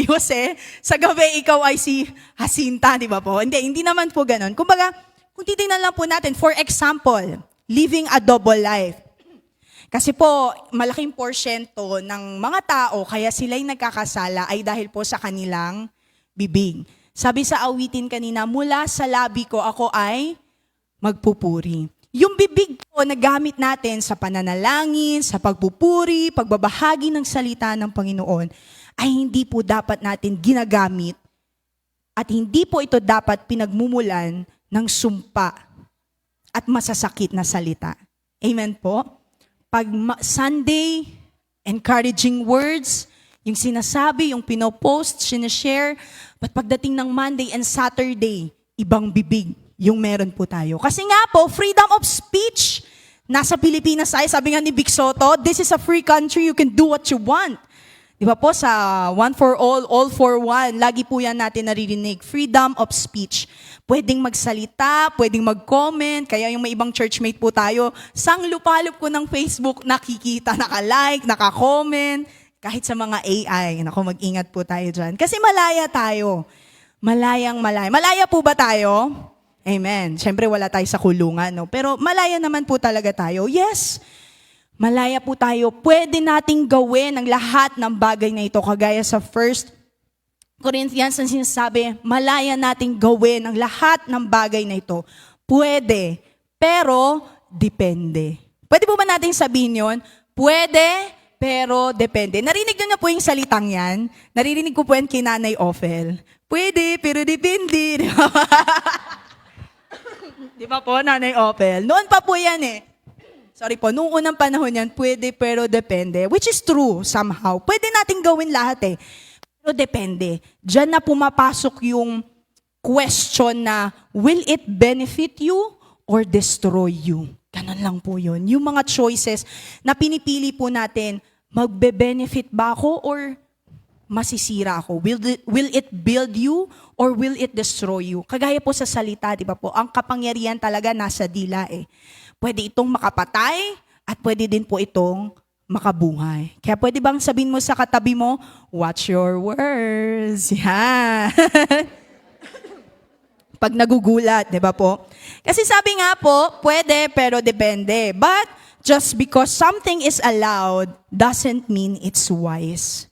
Jose, sa gabi ikaw ay si Jacinta, di ba po? Hindi naman po ganun. Kumbaga, kung titingnan lang po natin, for example, living a double life. Kasi po, malaking porsyento ng mga tao, kaya sila'y nagkakasala ay dahil po sa kanilang bibig. Sabi sa awitin kanina, mula sa labi ko ako ay magpupuri. Yung bibig po na gamit natin sa pananalangin, sa pagpupuri, pagbabahagi ng salita ng Panginoon, ay hindi po dapat natin ginagamit at hindi po ito dapat pinagmumulan ng sumpa at masasakit na salita. Amen po? Pag Sunday, encouraging words, yung sinasabi, yung pinopost, sinashare, but pagdating ng Monday and Saturday, ibang bibig yung meron po tayo. Kasi nga po, freedom of speech, nasa Pilipinas tayo, sabi nga ni Vic Soto, this is a free country, you can do what you want. Di ba po, sa one for all for one, lagi po yan natin naririnig. Freedom of speech. Pwedeng magsalita, pwedeng mag-comment, kaya yung may ibang churchmate po tayo, sang lupalop ko ng Facebook, nakikita, naka-like, naka-comment, kahit sa mga AI. Naku, mag-ingat po tayo dyan. Kasi malaya tayo. Malayang malaya. Malaya po ba tayo? Amen. Siyempre wala tayo sa kulungan, no? Pero malaya naman po talaga tayo. Yes. Malaya po tayo. Pwede nating gawin ang lahat ng bagay na ito. Kagaya sa 1 Corinthians na sinasabi, malaya nating gawin ang lahat ng bagay na ito. Pwede, pero depende. Pwede po ba nating sabihin yun? Pwede, pero depende. Narinig nyo na po yung salitang yan? Naririnig ko po yan kay Nanay Ophel. Pwede, pero depende. Di ba po, Nanay Ophel? Noon pa po yan eh. Sorry po, noong unang panahon yan, pwede pero depende. Which is true somehow. Pwede nating gawin lahat eh. Pero depende. Diyan na pumapasok yung question na, will it benefit you or destroy you? Ganun lang po yun. Yung mga choices na pinipili po natin, magbe-benefit ba ako or masisira ako? Will it build you or will it destroy you? Kagaya po sa salita, di ba po? Ang kapangyarihan talaga nasa dila eh. Pwede itong makapatay at pwede din po itong makabuhay. Kaya pwede bang sabihin mo sa katabi mo, watch your words. Yan. Pag nagugulat, di ba po? Kasi sabi nga po, pwede pero depende. But just because something is allowed doesn't mean it's wise.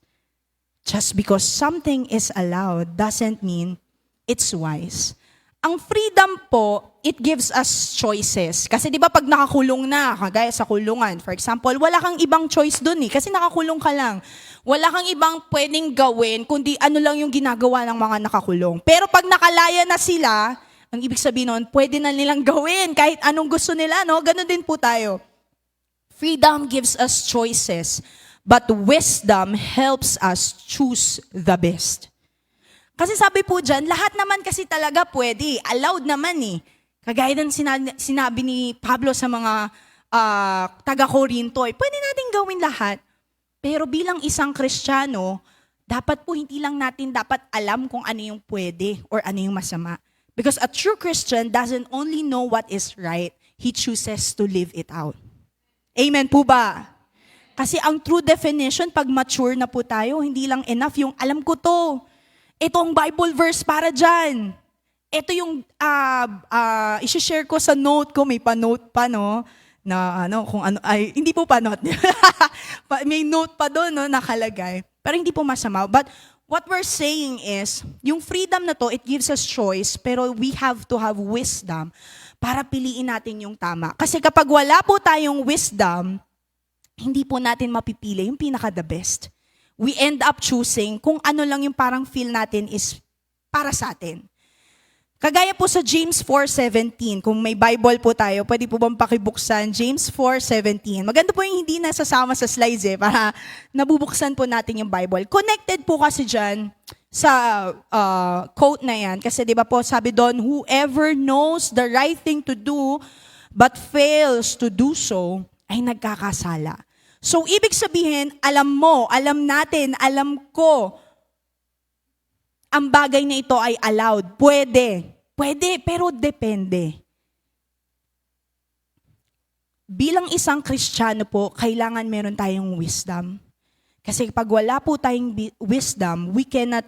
Just because something is allowed doesn't mean it's wise. Ang freedom po, it gives us choices. Kasi di ba pag nakakulong na, kagaya sa kulungan, for example, wala kang ibang choice dun eh, kasi nakakulong ka lang. Wala kang ibang pwedeng gawin, kundi ano lang yung ginagawa ng mga nakakulong. Pero pag nakalaya na sila, ang ibig sabihin nun, pwede na nilang gawin kahit anong gusto nila, no? Ganon din po tayo. Freedom gives us choices, but wisdom helps us choose the best. Kasi sabi po dyan, lahat naman kasi talaga pwede. Allowed naman eh. Kagaya ng sinabi ni Pablo sa mga taga-Korinto, pwede natin gawin lahat. Pero bilang isang Kristiyano, dapat po hindi lang natin dapat alam kung ano yung pwede or ano yung masama. Because a true Christian doesn't only know what is right, he chooses to live it out. Amen po ba? Kasi ang true definition, pag mature na po tayo, hindi lang enough yung alam ko to. Ito ang Bible verse para dyan. Ito yung isi-share ko sa note ko, may pa-note pa, no? Na kung ano, ay, hindi po pa-note. May note pa doon, no, nakalagay. Pero hindi po masama. But what we're saying is, yung freedom na to, it gives us choice, pero we have to have wisdom para piliin natin yung tama. Kasi kapag wala po tayong wisdom, hindi po natin mapipili yung pinaka-the best. We end up choosing kung ano lang yung parang feel natin is para sa atin. Kagaya po sa James 4:17, kung may Bible po tayo, pwede po bang pakibuksan? James 4:17. Maganda po yung hindi nasasama sa slides para nabubuksan po natin yung Bible. Connected po kasi dyan sa quote na yan. Kasi di ba po sabi doon, whoever knows the right thing to do but fails to do so, ay nagkakasala. So, ibig sabihin, alam mo, alam natin, alam ko, ang bagay na ito ay allowed. Pwede. Pwede, pero depende. Bilang isang Kristiyano po, kailangan meron tayong wisdom. Kasi pag wala po tayong wisdom, we cannot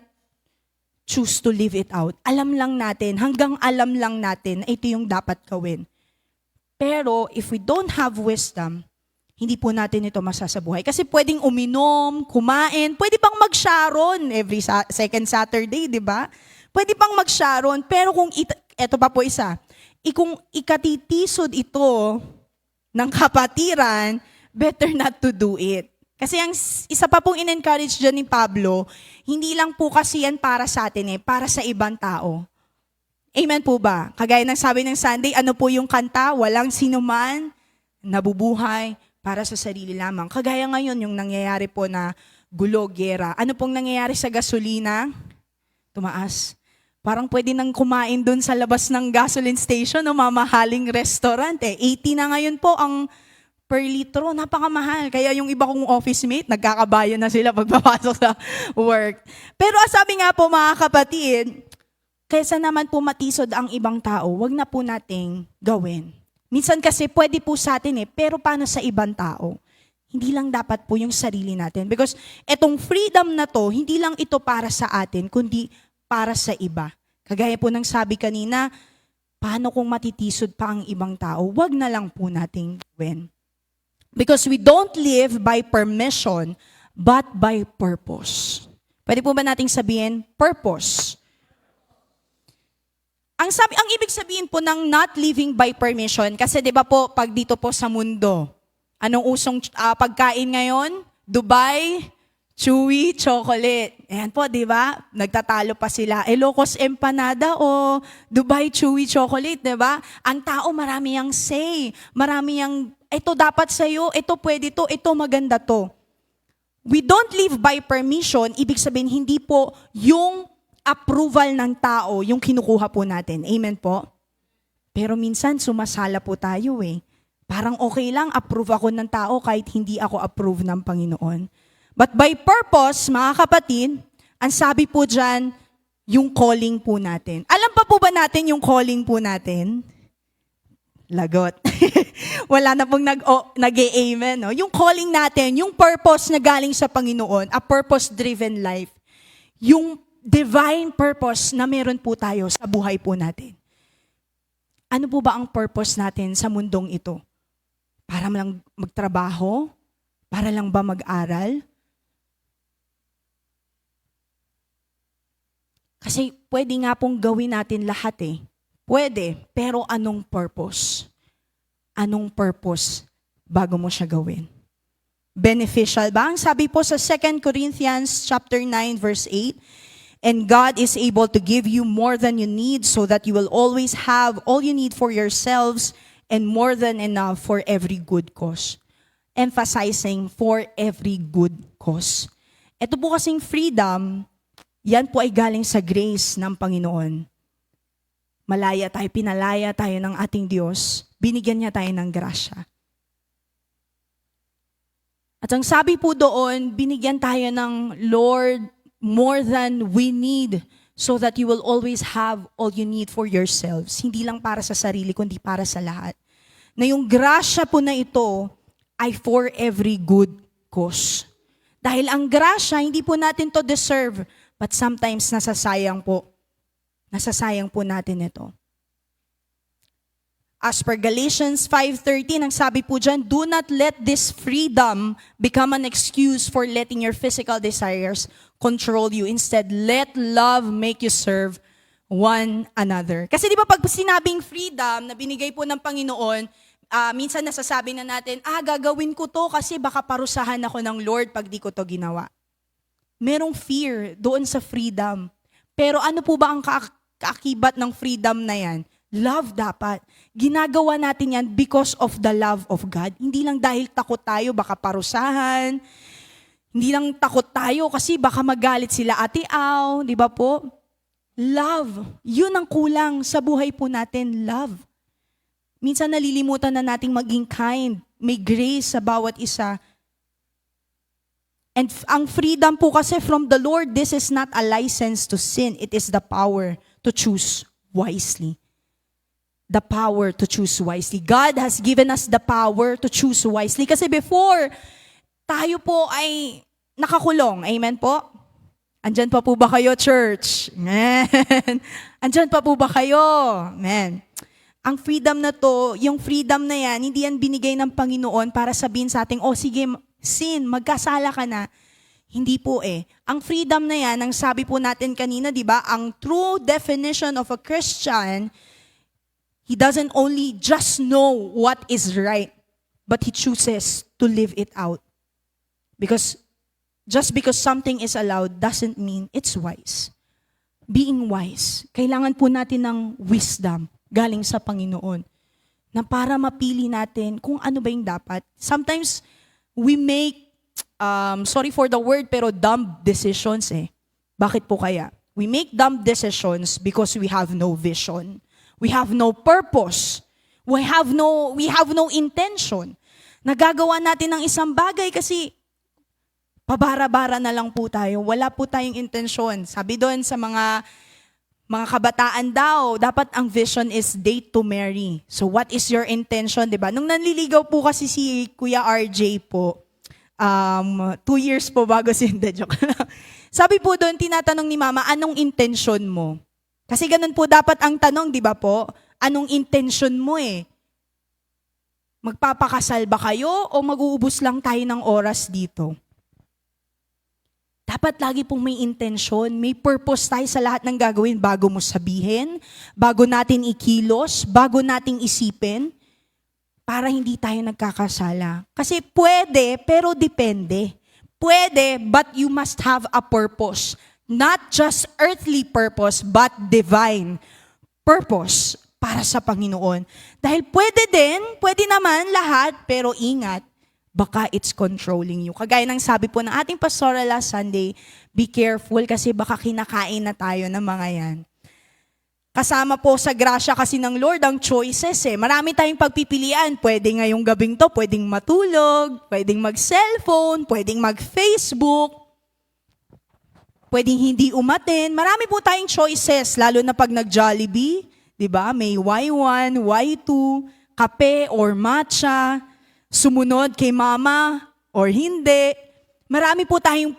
choose to live it out. Alam lang natin, hanggang alam lang natin na ito yung dapat gawin. Pero if we don't have wisdom, hindi po natin ito masasabuhay. Kasi pwedeng uminom, kumain, pwede pang mag-sharon every second Saturday, di ba? Pwede pang mag-sharon, pero kung eto pa po isa, kung ikatitisod ito ng kapatiran, better not to do it. Kasi ang isa pa pong in-encourage dyan ni Pablo, hindi lang po kasi yan para sa atin para sa ibang tao. Amen po ba? Kagaya ng sabi ng Sunday, ano po yung kanta? Walang sinuman nabubuhay para sa sarili lamang. Kagaya ngayon yung nangyayari po na gulo, gera. Ano pong nangyayari sa gasolina? Tumaas. Parang pwede nang kumain doon sa labas ng gasoline station o mamahaling restaurant. 80 na ngayon po ang per litro. Napakamahal. Kaya yung iba kong office mate, nagkakabayo na sila pagpapasok sa work. Pero sabi nga po mga kapatid, kaysa naman po matisod ang ibang tao, wag na po nating gawin. Minsan kasi pwede po sa atin pero paano sa ibang tao? Hindi lang dapat po yung sarili natin. Because etong freedom na to, hindi lang ito para sa atin, kundi para sa iba. Kagaya po ng sabi kanina, paano kung matitisod pa ang ibang tao? Wag na lang po nating gawin. Because we don't live by permission, but by purpose. Pwede po ba nating sabihin, purpose? Ang ibig sabihin po ng not living by permission, kasi di ba po, pag dito po sa mundo, anong usong pagkain ngayon? Dubai, chewy, chocolate. Ayan po, di ba? Nagtatalo pa sila. Locos empanada o Dubai chewy chocolate, di ba? Ang tao marami yang say, marami yang, ito dapat sa'yo, ito pwede to, ito maganda to. We don't live by permission, ibig sabihin hindi po yung approval ng tao yung kinukuha po natin. Amen po? Pero minsan sumasala po tayo Parang okay lang, approve ako ng tao kahit hindi ako approve ng Panginoon. But by purpose, mga kapatid, ang sabi po dyan, yung calling po natin. Alam pa po ba natin yung calling po natin? Lagot. Wala na pong nag-amen. No? Yung calling natin, yung purpose na galing sa Panginoon, a purpose-driven life. Yung divine purpose na meron po tayo sa buhay po natin. Ano po ba ang purpose natin sa mundong ito? Para lang magtrabaho? Para lang ba mag-aral? Kasi pwede nga pong gawin natin lahat Pwede, pero anong purpose? Anong purpose bago mo siya gawin? Beneficial ba? Ang sabi po sa 2 Corinthians chapter 9 verse 8, and God is able to give you more than you need so that you will always have all you need for yourselves and more than enough for every good cause. Emphasizing for every good cause. Ito po kasing freedom, yan po ay galing sa grace ng Panginoon. Malaya tayo, pinalaya tayo ng ating Diyos, binigyan niya tayo ng grasya. At ang sabi po doon, binigyan tayo ng Lord, more than we need so that you will always have all you need for yourselves. Hindi lang para sa sarili, kundi para sa lahat. Na yung grasya po na ito ay for every good cause. Dahil ang grasya, hindi po natin to deserve, but sometimes nasasayang po. Nasasayang po natin ito. As per Galatians 5:13, ang sabi po dyan, do not let this freedom become an excuse for letting your physical desires control you. Instead, let love make you serve one another. Kasi di ba pag sinabing freedom na binigay po ng Panginoon, minsan nasasabi na natin, gagawin ko to kasi baka parusahan ako ng Lord pag di ko to ginawa. Merong fear doon sa freedom. Pero ano po ba ang kaakibat ng freedom na yan? Love dapat. Ginagawa natin yan because of the love of God. Hindi lang dahil takot tayo, baka parusahan. Hindi lang takot tayo kasi baka magalit sila Ate Au, di ba po? Love. Yun ang kulang sa buhay po natin, love. Minsan nalilimutan na nating maging kind. May grace sa bawat isa. And ang freedom po kasi from the Lord, this is not a license to sin. It is the power to choose wisely. The power to choose wisely. God has given us the power to choose wisely. Kasi before, tayo po ay nakakulong. Amen po? Andyan pa po ba kayo, church? Amen. Andyan pa po ba kayo? Amen. Ang freedom na to, yung freedom na yan, hindi yan binigay ng Panginoon para sabihin sa ating, sige, sin, magkasala ka na. Hindi po eh. Ang freedom na yan, ang sabi po natin kanina, di ba? Ang true definition of a Christian, he doesn't only just know what is right, but he chooses to live it out. Because just because something is allowed doesn't mean it's wise. Being wise, kailangan po natin ng wisdom galing sa Panginoon na para mapili natin kung ano ba yung dapat. Sometimes we make, sorry for the word, pero dumb decisions eh. Bakit po kaya? We make dumb decisions because we have no vision. We have no purpose. We have no intention. Nagagawa natin ng isang bagay kasi pabara-bara na lang po tayo. Wala po tayong intensyon. Sabi doon sa mga kabataan daw, dapat ang vision is date to marry. So what is your intention, di ba? Nung nanliligaw po kasi si Kuya RJ po, 2 years po bago joke lang. Sabi po doon, tinatanong ni Mama, anong intention mo? Kasi ganun po dapat ang tanong, di ba po? Anong intention mo eh? Magpapakasal ba kayo o mag-uubos lang tayo ng oras dito? Dapat lagi pong may intention, may purpose tayo sa lahat ng gagawin bago mo sabihin, bago natin ikilos, bago nating isipin, para hindi tayo nagkakasala. Kasi pwede, pero depende. Pwede, but you must have a purpose. Not just earthly purpose, but divine purpose para sa Panginoon. Dahil pwede naman lahat, pero ingat, baka it's controlling you. Kagaya ng sabi po ng ating pastoral last Sunday, be careful kasi baka kinakain na tayo ng mga yan. Kasama po sa grasya kasi ng Lord ang choices eh. Marami tayong pagpipilian. Pwede ngayong gabing to, pwedeng matulog, pwedeng mag-cellphone, pwedeng mag-Facebook, pwedeng hindi umaten. Marami po tayong choices, lalo na pag nag-Jollibee, di ba? May Y1, Y2, kape or matcha, sumunod kay mama or hindi. Marami po tayong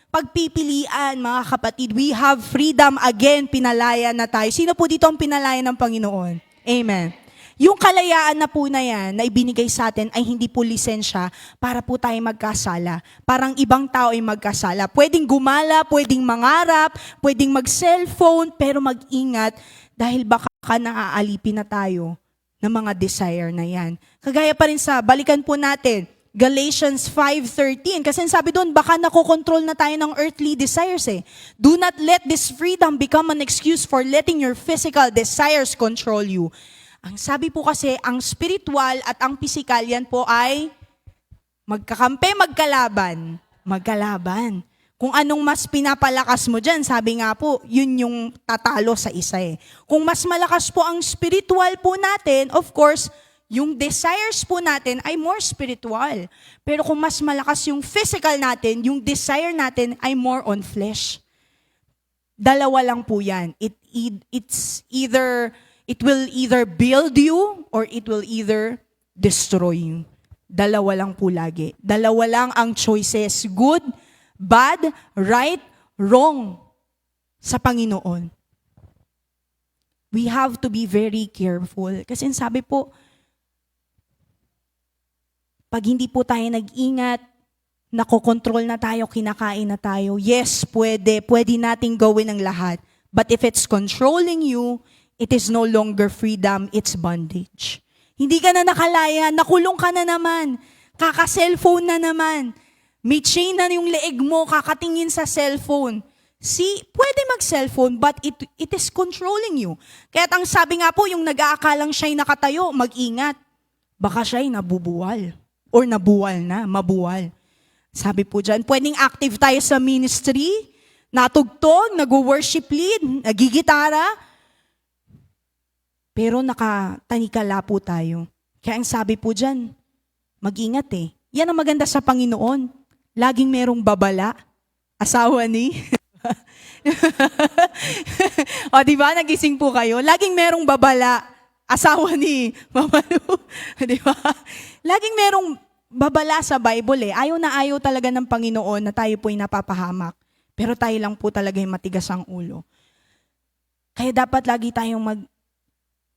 pagpipilian, mga kapatid. We have freedom. Again, pinalaya na tayo. Sino po dito ang pinalaya ng Panginoon? Amen. Yung kalayaan na po na yan, na ibinigay sa atin, ay hindi po lisensya para po tayo magkasala. Parang ibang tao ay magkasala. Pwedeng gumala, pwedeng mangarap, pwedeng mag-cellphone, pero mag-ingat dahil baka naaalipin na tayo ng mga desire na yan. Kagaya pa rin sa, balikan po natin, Galatians 5:13. Kasi sabi doon, baka nakokontrol na tayo ng earthly desires eh. Do not let this freedom become an excuse for letting your physical desires control you. Ang sabi po kasi, ang spiritual at ang physical, yan po ay magkakampi, magkalaban. Magkalaban. Kung anong mas pinapalakas mo dyan, sabi nga po, yun yung tatalo sa isa eh. Kung mas malakas po ang spiritual po natin, of course, yung desires po natin ay more spiritual. Pero kung mas malakas yung physical natin, yung desire natin ay more on flesh. Dalawa lang po yan. It will either build you or it will either destroy you. Dalawa lang po lagi. Dalawa lang ang choices. Good, bad, right, wrong sa Panginoon. We have to be very careful. Kasi sabi po, pag hindi po tayo nag-ingat, nakokontrol na tayo, kinakain na tayo, yes, pwede nating gawin ang lahat. But if it's controlling you, it is no longer freedom, it's bondage. Hindi ka na nakalaya, nakulong ka na naman, kaka-cellphone na naman, may chain na yung leeg mo, kakatingin sa cellphone. See, pwede mag-cellphone, but it is controlling you. Kaya ang sabi nga po, yung nag-aakalang siya'y nakatayo, mag-ingat. Baka siya'y nabubuwal. Or nabuwal na, mabuwal. Sabi po dyan, pwedeng active tayo sa ministry, natugtog, nag-worship lead, nagigitara, pero nakatanikala po tayo. Kaya ang sabi po dyan, mag-ingat eh. Yan ang maganda sa Panginoon. Laging merong babala. Asawa ni... O, diba? Nagising po kayo. Laging merong babala. Asawa ni Mamalu. Diba? Laging merong babala sa Bible eh. Ayaw na ayaw talaga ng Panginoon na tayo po'y napapahamak. Pero tayo lang po talaga yung matigas ang ulo. Kaya dapat lagi tayong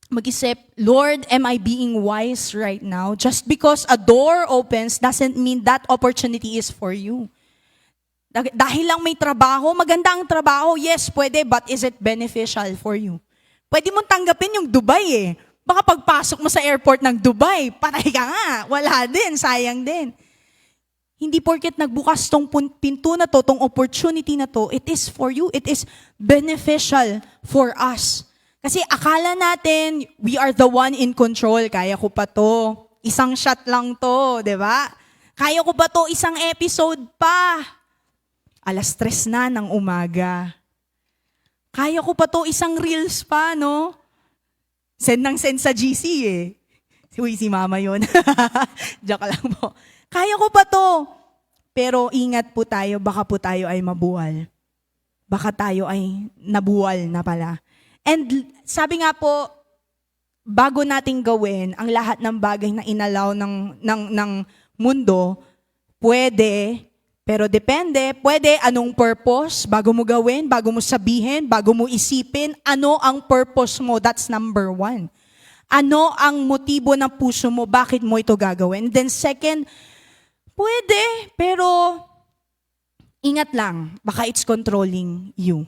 mag-isip, Lord, am I being wise right now? Just because a door opens doesn't mean that opportunity is for you. Dahil lang may trabaho, maganda ang trabaho, yes, pwede, but is it beneficial for you? Pwede mong tanggapin yung Dubai eh. Baka pagpasok mo sa airport ng Dubai, patay ka nga, wala din, sayang din. Hindi porket nagbukas tong pinto na to, tong opportunity na to, it is for you, it is beneficial for us. Kasi akala natin, we are the one in control, kaya ko pa to, isang shot lang to, di ba? Kaya ko ba to, isang episode pa? 3:00 na ng umaga. Kaya ko pa to, isang reels pa, no? Send sa GC eh. Si mama yun. Joke lang po. Kaya ko pa to. Pero ingat po tayo, baka po tayo ay mabuwal. Baka tayo ay nabuwal na pala. And sabi nga po, bago nating gawin ang lahat ng bagay na inalaw ng mundo, pwede, pero depende, pwede anong purpose bago mo gawin, bago mo sabihin, bago mo isipin, ano ang purpose mo? That's number 1. Ano ang motibo ng puso mo? Bakit mo ito gagawin? And then second, pwede, pero ingat lang, baka it's controlling you.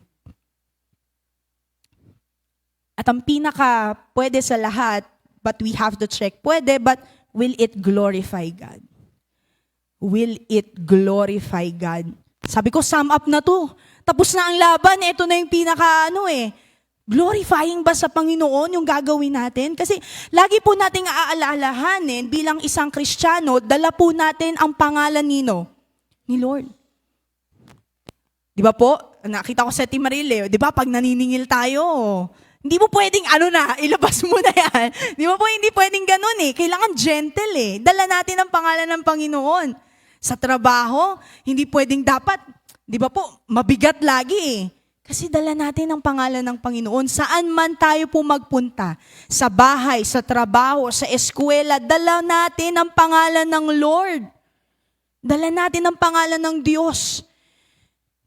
At ang pinaka pwede sa lahat, but we have to check, pwede, but will it glorify God? Will it glorify God? Sabi ko, sum up na to. Tapos na ang laban, ito na yung pinaka glorifying ba sa Panginoon yung gagawin natin? Kasi lagi po nating aalalahanin bilang isang Kristiyano, dala po natin ang pangalan ni Lord. Di ba po? Nakita ko sa Team Marile, di ba pag naniningil tayo, hindi mo pwedeng ilabas mo na yan. Di ba po, hindi pwedeng ganun eh. Kailangan gentle eh. Dala natin ang pangalan ng Panginoon. Sa trabaho, hindi pwedeng dapat, di ba po, mabigat lagi eh. Kasi dala natin ang pangalan ng Panginoon. Saan man tayo po magpunta, sa bahay, sa trabaho, sa eskwela, dala natin ang pangalan ng Lord. Dala natin ang pangalan ng Diyos.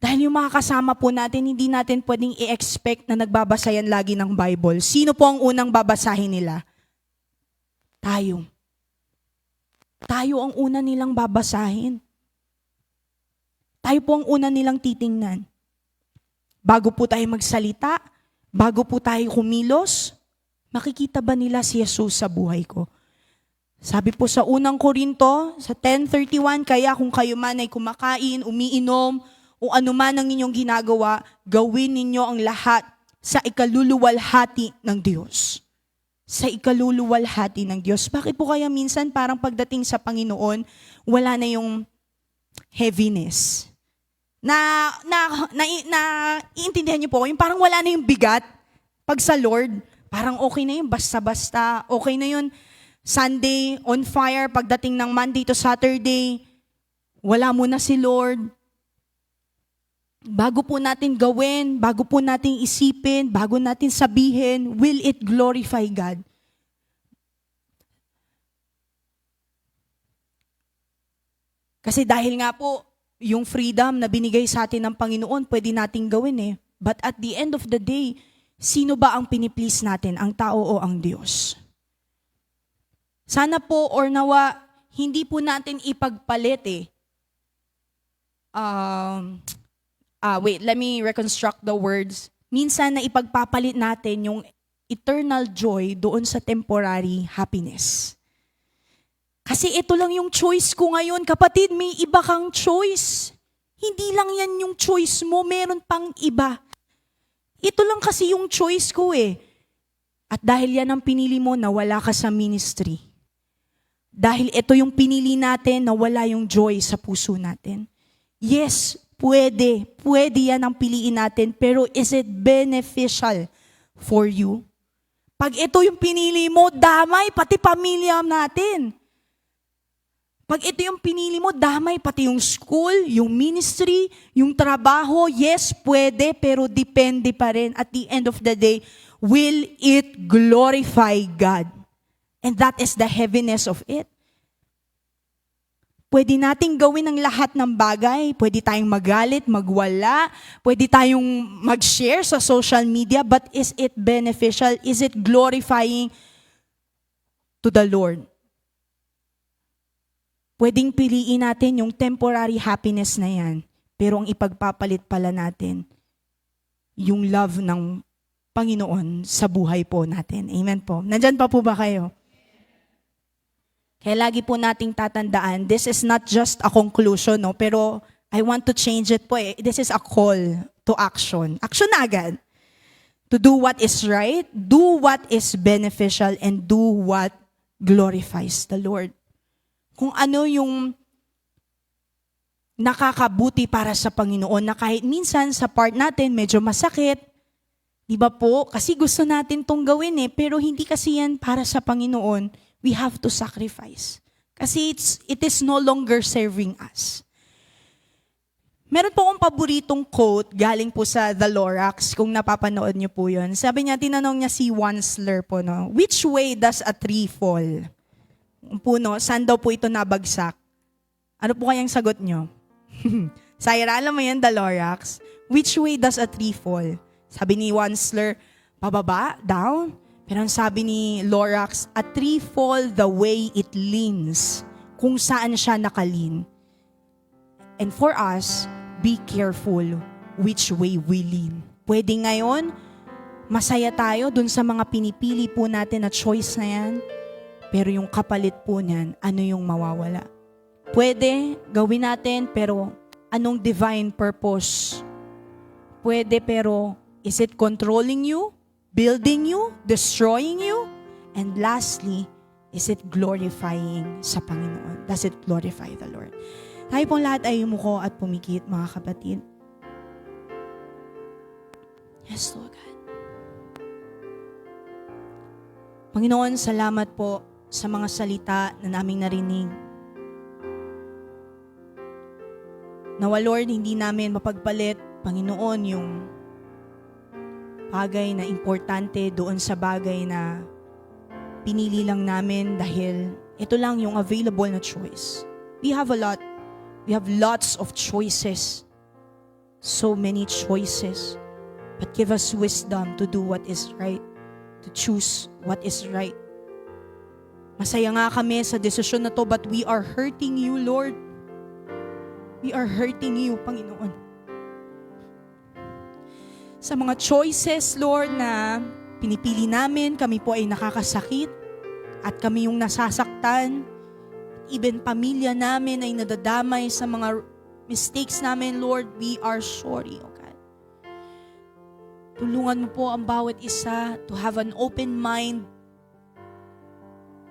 Dahil yung mga kasama po natin, hindi natin pwedeng i-expect na nagbabasa yan lagi ng Bible. Sino po ang unang babasahin nila? Tayo. Tayo ang una nilang babasahin. Tayo po ang una nilang titingnan. Bago po tayo magsalita, bago po tayo kumilos, makikita ba nila si Jesus sa buhay ko? Sabi po sa unang Korinto, sa 10:31, kaya kung kayo man ay kumakain, umiinom, o anuman ang inyong ginagawa, gawin ninyo ang lahat sa ikaluluwalhati ng Diyos. Sa ikaluluwalhati ng Diyos. Bakit po kaya minsan parang pagdating sa Panginoon, wala na yung heaviness? Iintindihan niyo po, yung parang wala na yung bigat pag sa Lord. Parang okay na yun, basta-basta. Okay na yun, Sunday, on fire. Pagdating ng Monday to Saturday, wala mo na si Lord. bago po natin gawin, bago po natin isipin, bago natin sabihin, will it glorify God? Kasi dahil nga po, yung freedom na binigay sa atin ng Panginoon, pwede nating gawin eh. But at the end of the day, sino ba ang piniplease natin? Ang tao o ang Diyos? Sana po or nawa, hindi po natin ipagpalit eh. Wait, let me reconstruct the words. Minsan na ipagpapalit natin yung eternal joy doon sa temporary happiness. Kasi ito lang yung choice ko ngayon. Kapatid, may iba kang choice. Hindi lang yan yung choice mo, meron pang iba. Ito lang kasi yung choice ko eh. At dahil yan ang pinili mo, nawala ka sa ministry. Dahil ito yung pinili natin, nawala yung joy sa puso natin. Yes, pwede yan ang piliin natin, pero is it beneficial for you? Pag ito yung pinili mo, damay pati pamilya natin. Pag ito yung pinili mo, damay pati yung school, yung ministry, yung trabaho. Yes, pwede, pero depende pa rin. At the end of the day, will it glorify God? And that is the heaviness of it. Pwede nating gawin ang lahat ng bagay. Pwede tayong magalit, magwala. Pwede tayong mag-share sa social media. But is it beneficial? Is it glorifying to the Lord? Pwedeng piliin natin yung temporary happiness na yan. Pero ang ipagpapalit pala natin, yung love ng Panginoon sa buhay po natin. Amen po. Nandyan pa po ba kayo? Kaya lagi po nating tatandaan, this is not just a conclusion, no? Pero I want to change it po eh. This is a call to action. Action na agad. To do what is right, do what is beneficial, and do what glorifies the Lord. Kung ano yung nakakabuti para sa Panginoon na kahit minsan sa part natin medyo masakit, di ba po? Kasi gusto natin tong gawin eh, pero hindi kasi yan para sa Panginoon. We have to sacrifice. Kasi it is no longer serving us. Meron po akong paboritong quote galing po sa The Lorax, kung napapanood niyo po yun. Sabi niya, tinanong niya si Wansler po, no? Which way does a tree fall? Puno, saan daw po ito nabagsak? Ano po kayang sagot niyo? Sayra, alam mo yan, The Lorax? Which way does a tree fall? Sabi ni Wansler, pababa, down. Pero ang sabi ni Lorax, a tree fall the way it leans, kung saan siya nakalin. And for us, be careful which way we lean. Pwede ngayon, masaya tayo dun sa mga pinipili po natin na choice na yan, pero yung kapalit po niyan, ano yung mawawala? Pwede, gawin natin, pero anong divine purpose? Pwede, pero is it controlling you? Building you? Destroying you? And lastly, is it glorifying sa Panginoon? Does it glorify the Lord? Tayo pong lahat ay umuko at pumikit, mga kapatid. Yes, Lord God. Panginoon, salamat po sa mga salita na naming narinig. Nawa, Lord, hindi namin mapagpalit, Panginoon, yung bagay na importante doon sa bagay na pinili lang namin dahil ito lang yung available na choice. We have a lot. We have lots of choices. So many choices. But give us wisdom to do what is right. To choose what is right. Masaya nga kami sa desisyon na to, but we are hurting you, Lord. We are hurting you, Panginoon. Sa mga choices, Lord, na pinipili namin, kami po ay nakakasakit at kami yung nasasaktan. Even pamilya namin ay nadadamay sa mga mistakes namin, Lord. We are sorry, O God. Tulungan mo po ang bawat isa to have an open mind,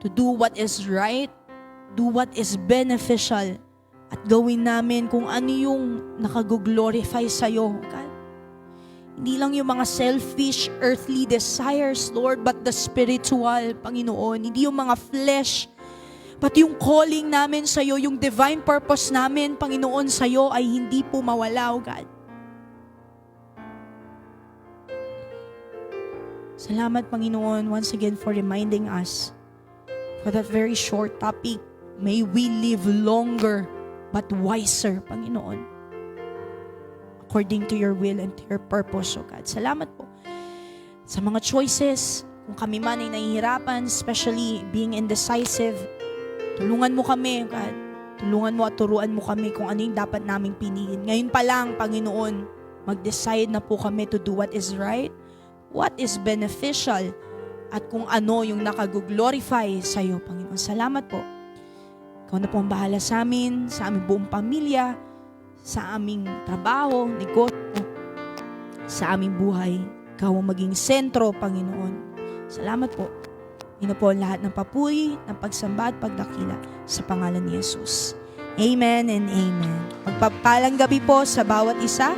to do what is right, do what is beneficial, at gawin namin kung ano yung nakago-glorify sa'yo, God. Hindi lang yung mga selfish, earthly desires, Lord, but the spiritual, Panginoon. Hindi yung mga flesh, but yung calling namin sa'yo, yung divine purpose namin, Panginoon, sa'yo ay hindi po mawala, O God. Salamat, Panginoon, once again for reminding us for that very short topic. May we live longer but wiser, Panginoon, according to your will and to your purpose, O God. Salamat po sa mga choices. Kung kami man ay nahihirapan, especially being indecisive, tulungan mo kami, O God. Tulungan mo at turuan mo kami kung ano yung dapat naming piliin. Ngayon pa lang, Panginoon, mag-decide na po kami to do what is right, what is beneficial, at kung ano yung nakaglorify sa iyo, Panginoon. Salamat po. Ikaw na po ang bahala sa amin, sa aming buong pamilya, sa aming trabaho, negosyo, sa aming buhay. Ikaw ang maging sentro, Panginoon. Salamat po. Ino po ang lahat ng papuri, ng pagsamba at pagdakila sa pangalan ni Jesus. Amen and amen. Magpapalang gabi po sa bawat isa.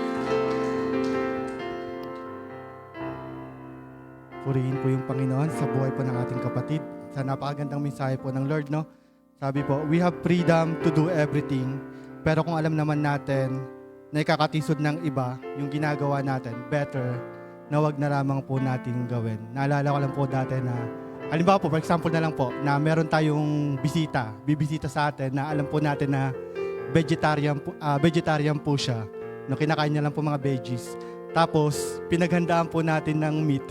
Purihin po yung Panginoon sa buhay po ng ating kapatid. Sa napakagandang mensahe po ng Lord, no? Sabi po, we have freedom to do everything. Pero kung alam naman natin na ikakatisod ng iba yung ginagawa natin, better na wag na lamang po nating gawin. Naalala ko lang po dati na, halimbawa po, for example na lang po, na meron tayong bibisita sa atin na alam po natin na vegetarian po siya. No, kinakain niya lang po mga veggies. Tapos, pinaghandaan po natin ng meat.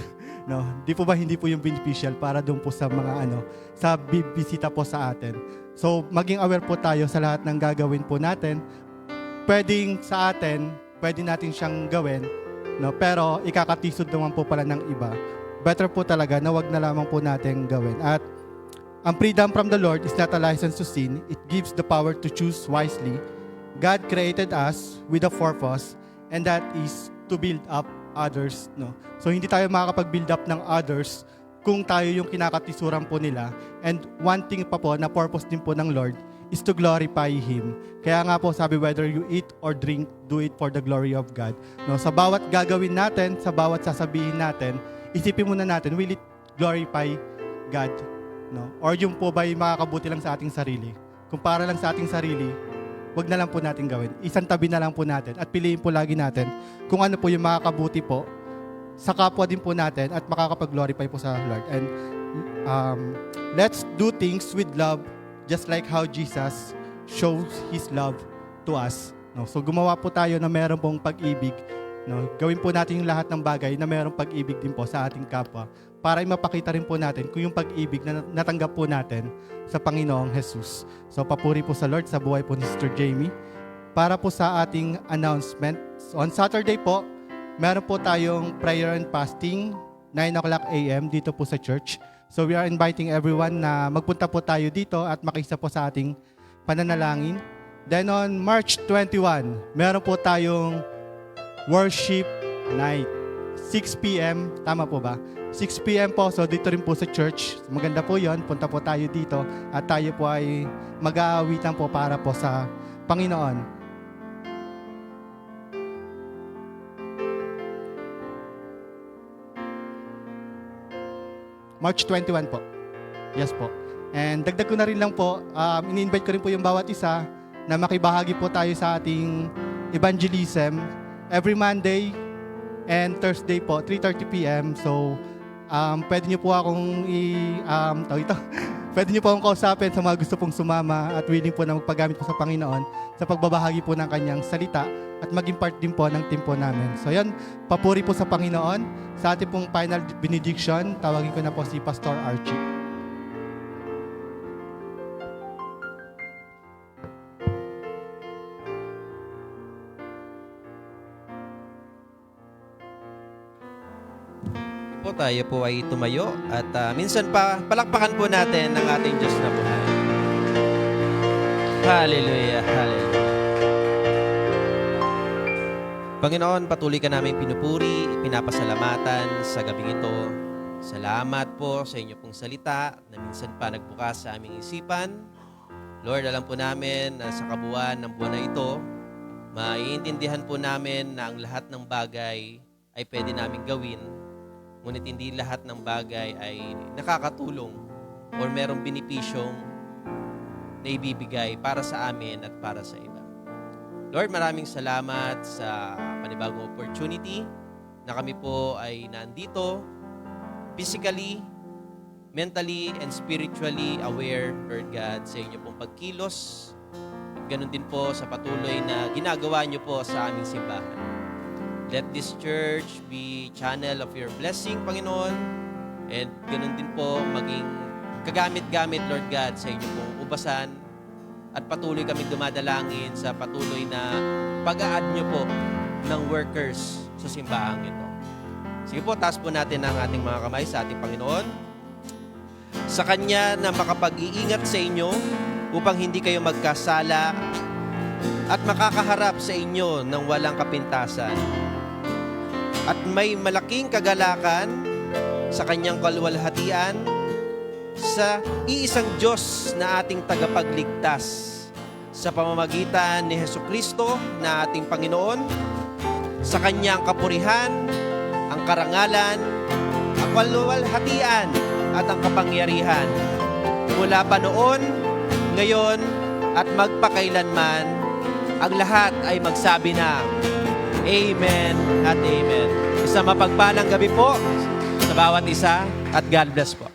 No, hindi po yung beneficial para doon po sa mga sa bibisita po sa atin. So, maging aware po tayo sa lahat ng gagawin po natin. Pwedeng sa atin, pwede natin siyang gawin, no, pero ikakatisod naman po pala ng iba. Better po talaga na wag na lamang po natin gawin. At ang freedom from the Lord is not a license to sin. It gives the power to choose wisely. God created us with a purpose, and that is to build up others, no? So hindi tayo makakapag-build up ng others kung tayo yung kinakatisuran po nila. And one thing pa po na purpose din po ng Lord is to glorify Him. Kaya nga po sabi, whether you eat or drink, do it for the glory of God. No, sa bawat gagawin natin, sa bawat sasabihin natin, isipin muna natin, will it glorify God? No? Or yung po ba makakabuti lang sa ating sarili? Kung para lang sa ating sarili, wag na lang po natin gawin. Isang tabi na lang po natin at piliin po lagi natin kung ano po yung makakabuti po sa kapwa din po natin at makakapag-glorify po sa Lord. And let's do things with love just like how Jesus shows His love to us. No? So gumawa po tayo na meron pong pag-ibig. No? Gawin po natin yung lahat ng bagay na merong pag-ibig din po sa ating kapwa para mapakita rin po natin kung yung pag-ibig na natanggap po natin sa Panginoong Jesus. So papuri po sa Lord sa buhay po ni Sister Jamie. Para po sa ating announcement, on Saturday po, meron po tayong prayer and fasting, 9 o'clock a.m. dito po sa church. So we are inviting everyone na magpunta po tayo dito at makisa po sa ating pananalangin. Then on March 21, meron po tayong worship night. 6 p.m. Tama po ba? 6 p.m. po. So dito rin po sa church. Maganda po yon. Punta po tayo dito at tayo po ay mag-aawitan po para po sa Panginoon. March 21 po. Yes po. And dagdag ko na rin lang po, ini-invite ko rin po yung bawat isa na makibahagi po tayo sa ating evangelism every Monday and Thursday po, 3:30 p.m. So, pwede niyo po akong pwede niyo po akong kausapin sa mga gusto pong sumama at willing po na magpagamit po sa Panginoon sa pagbabahagi po ng kanyang salita at maging part din po ng team po namin. So yan, papuri po sa Panginoon. Sa ating pong final benediction, tawagin ko na po si Pastor Archie. Po tayo po ay tumayo at minsan pa palakpakan po natin ang ating Diyos na buhay. Hallelujah, hallelujah. Panginoon, patuloy ka namin pinupuri, pinapasalamatan sa gabing ito. Salamat po sa inyo pong salita na minsan pa nagbukas sa aming isipan. Lord, alam po namin na sa kabuuan ng buwan na ito, maiintindihan po namin na ang lahat ng bagay ay pwede namin gawin, ngunit hindi lahat ng bagay ay nakakatulong o merong benepisyong na ibibigay para sa amin at para sa iba. Lord, maraming salamat sa panibagong opportunity na kami po ay nandito physically, mentally, and spiritually aware, Lord God, sa inyo pong pagkilos. At ganun din po sa patuloy na ginagawa niyo po sa aming simbahan. Let this church be channel of your blessing, Panginoon. And ganun din po maging kagamit-gamit, Lord God, sa inyo pong ubasan. At patuloy kami dumadalangin sa patuloy na pag-a-add niyo po ng workers sa simbahan ito. Sige po, taas po natin ang ating mga kamay sa ating Panginoon. Sa Kanya na makapag-iingat sa inyo upang hindi kayo magkasala at makakaharap sa inyo ng walang kapintasan. At may malaking kagalakan sa Kanyang kaluwalhatian sa iisang Diyos na ating tagapagligtas sa pamamagitan ni Hesukristo na ating Panginoon, sa Kanyang kapurihan, ang karangalan, ang kaluwalhatian at ang kapangyarihan mula pa noon, ngayon at magpakailanman. Ang lahat ay magsabi na Amen at Amen. Isang mapagpalang gabi po sa bawat isa at God bless po.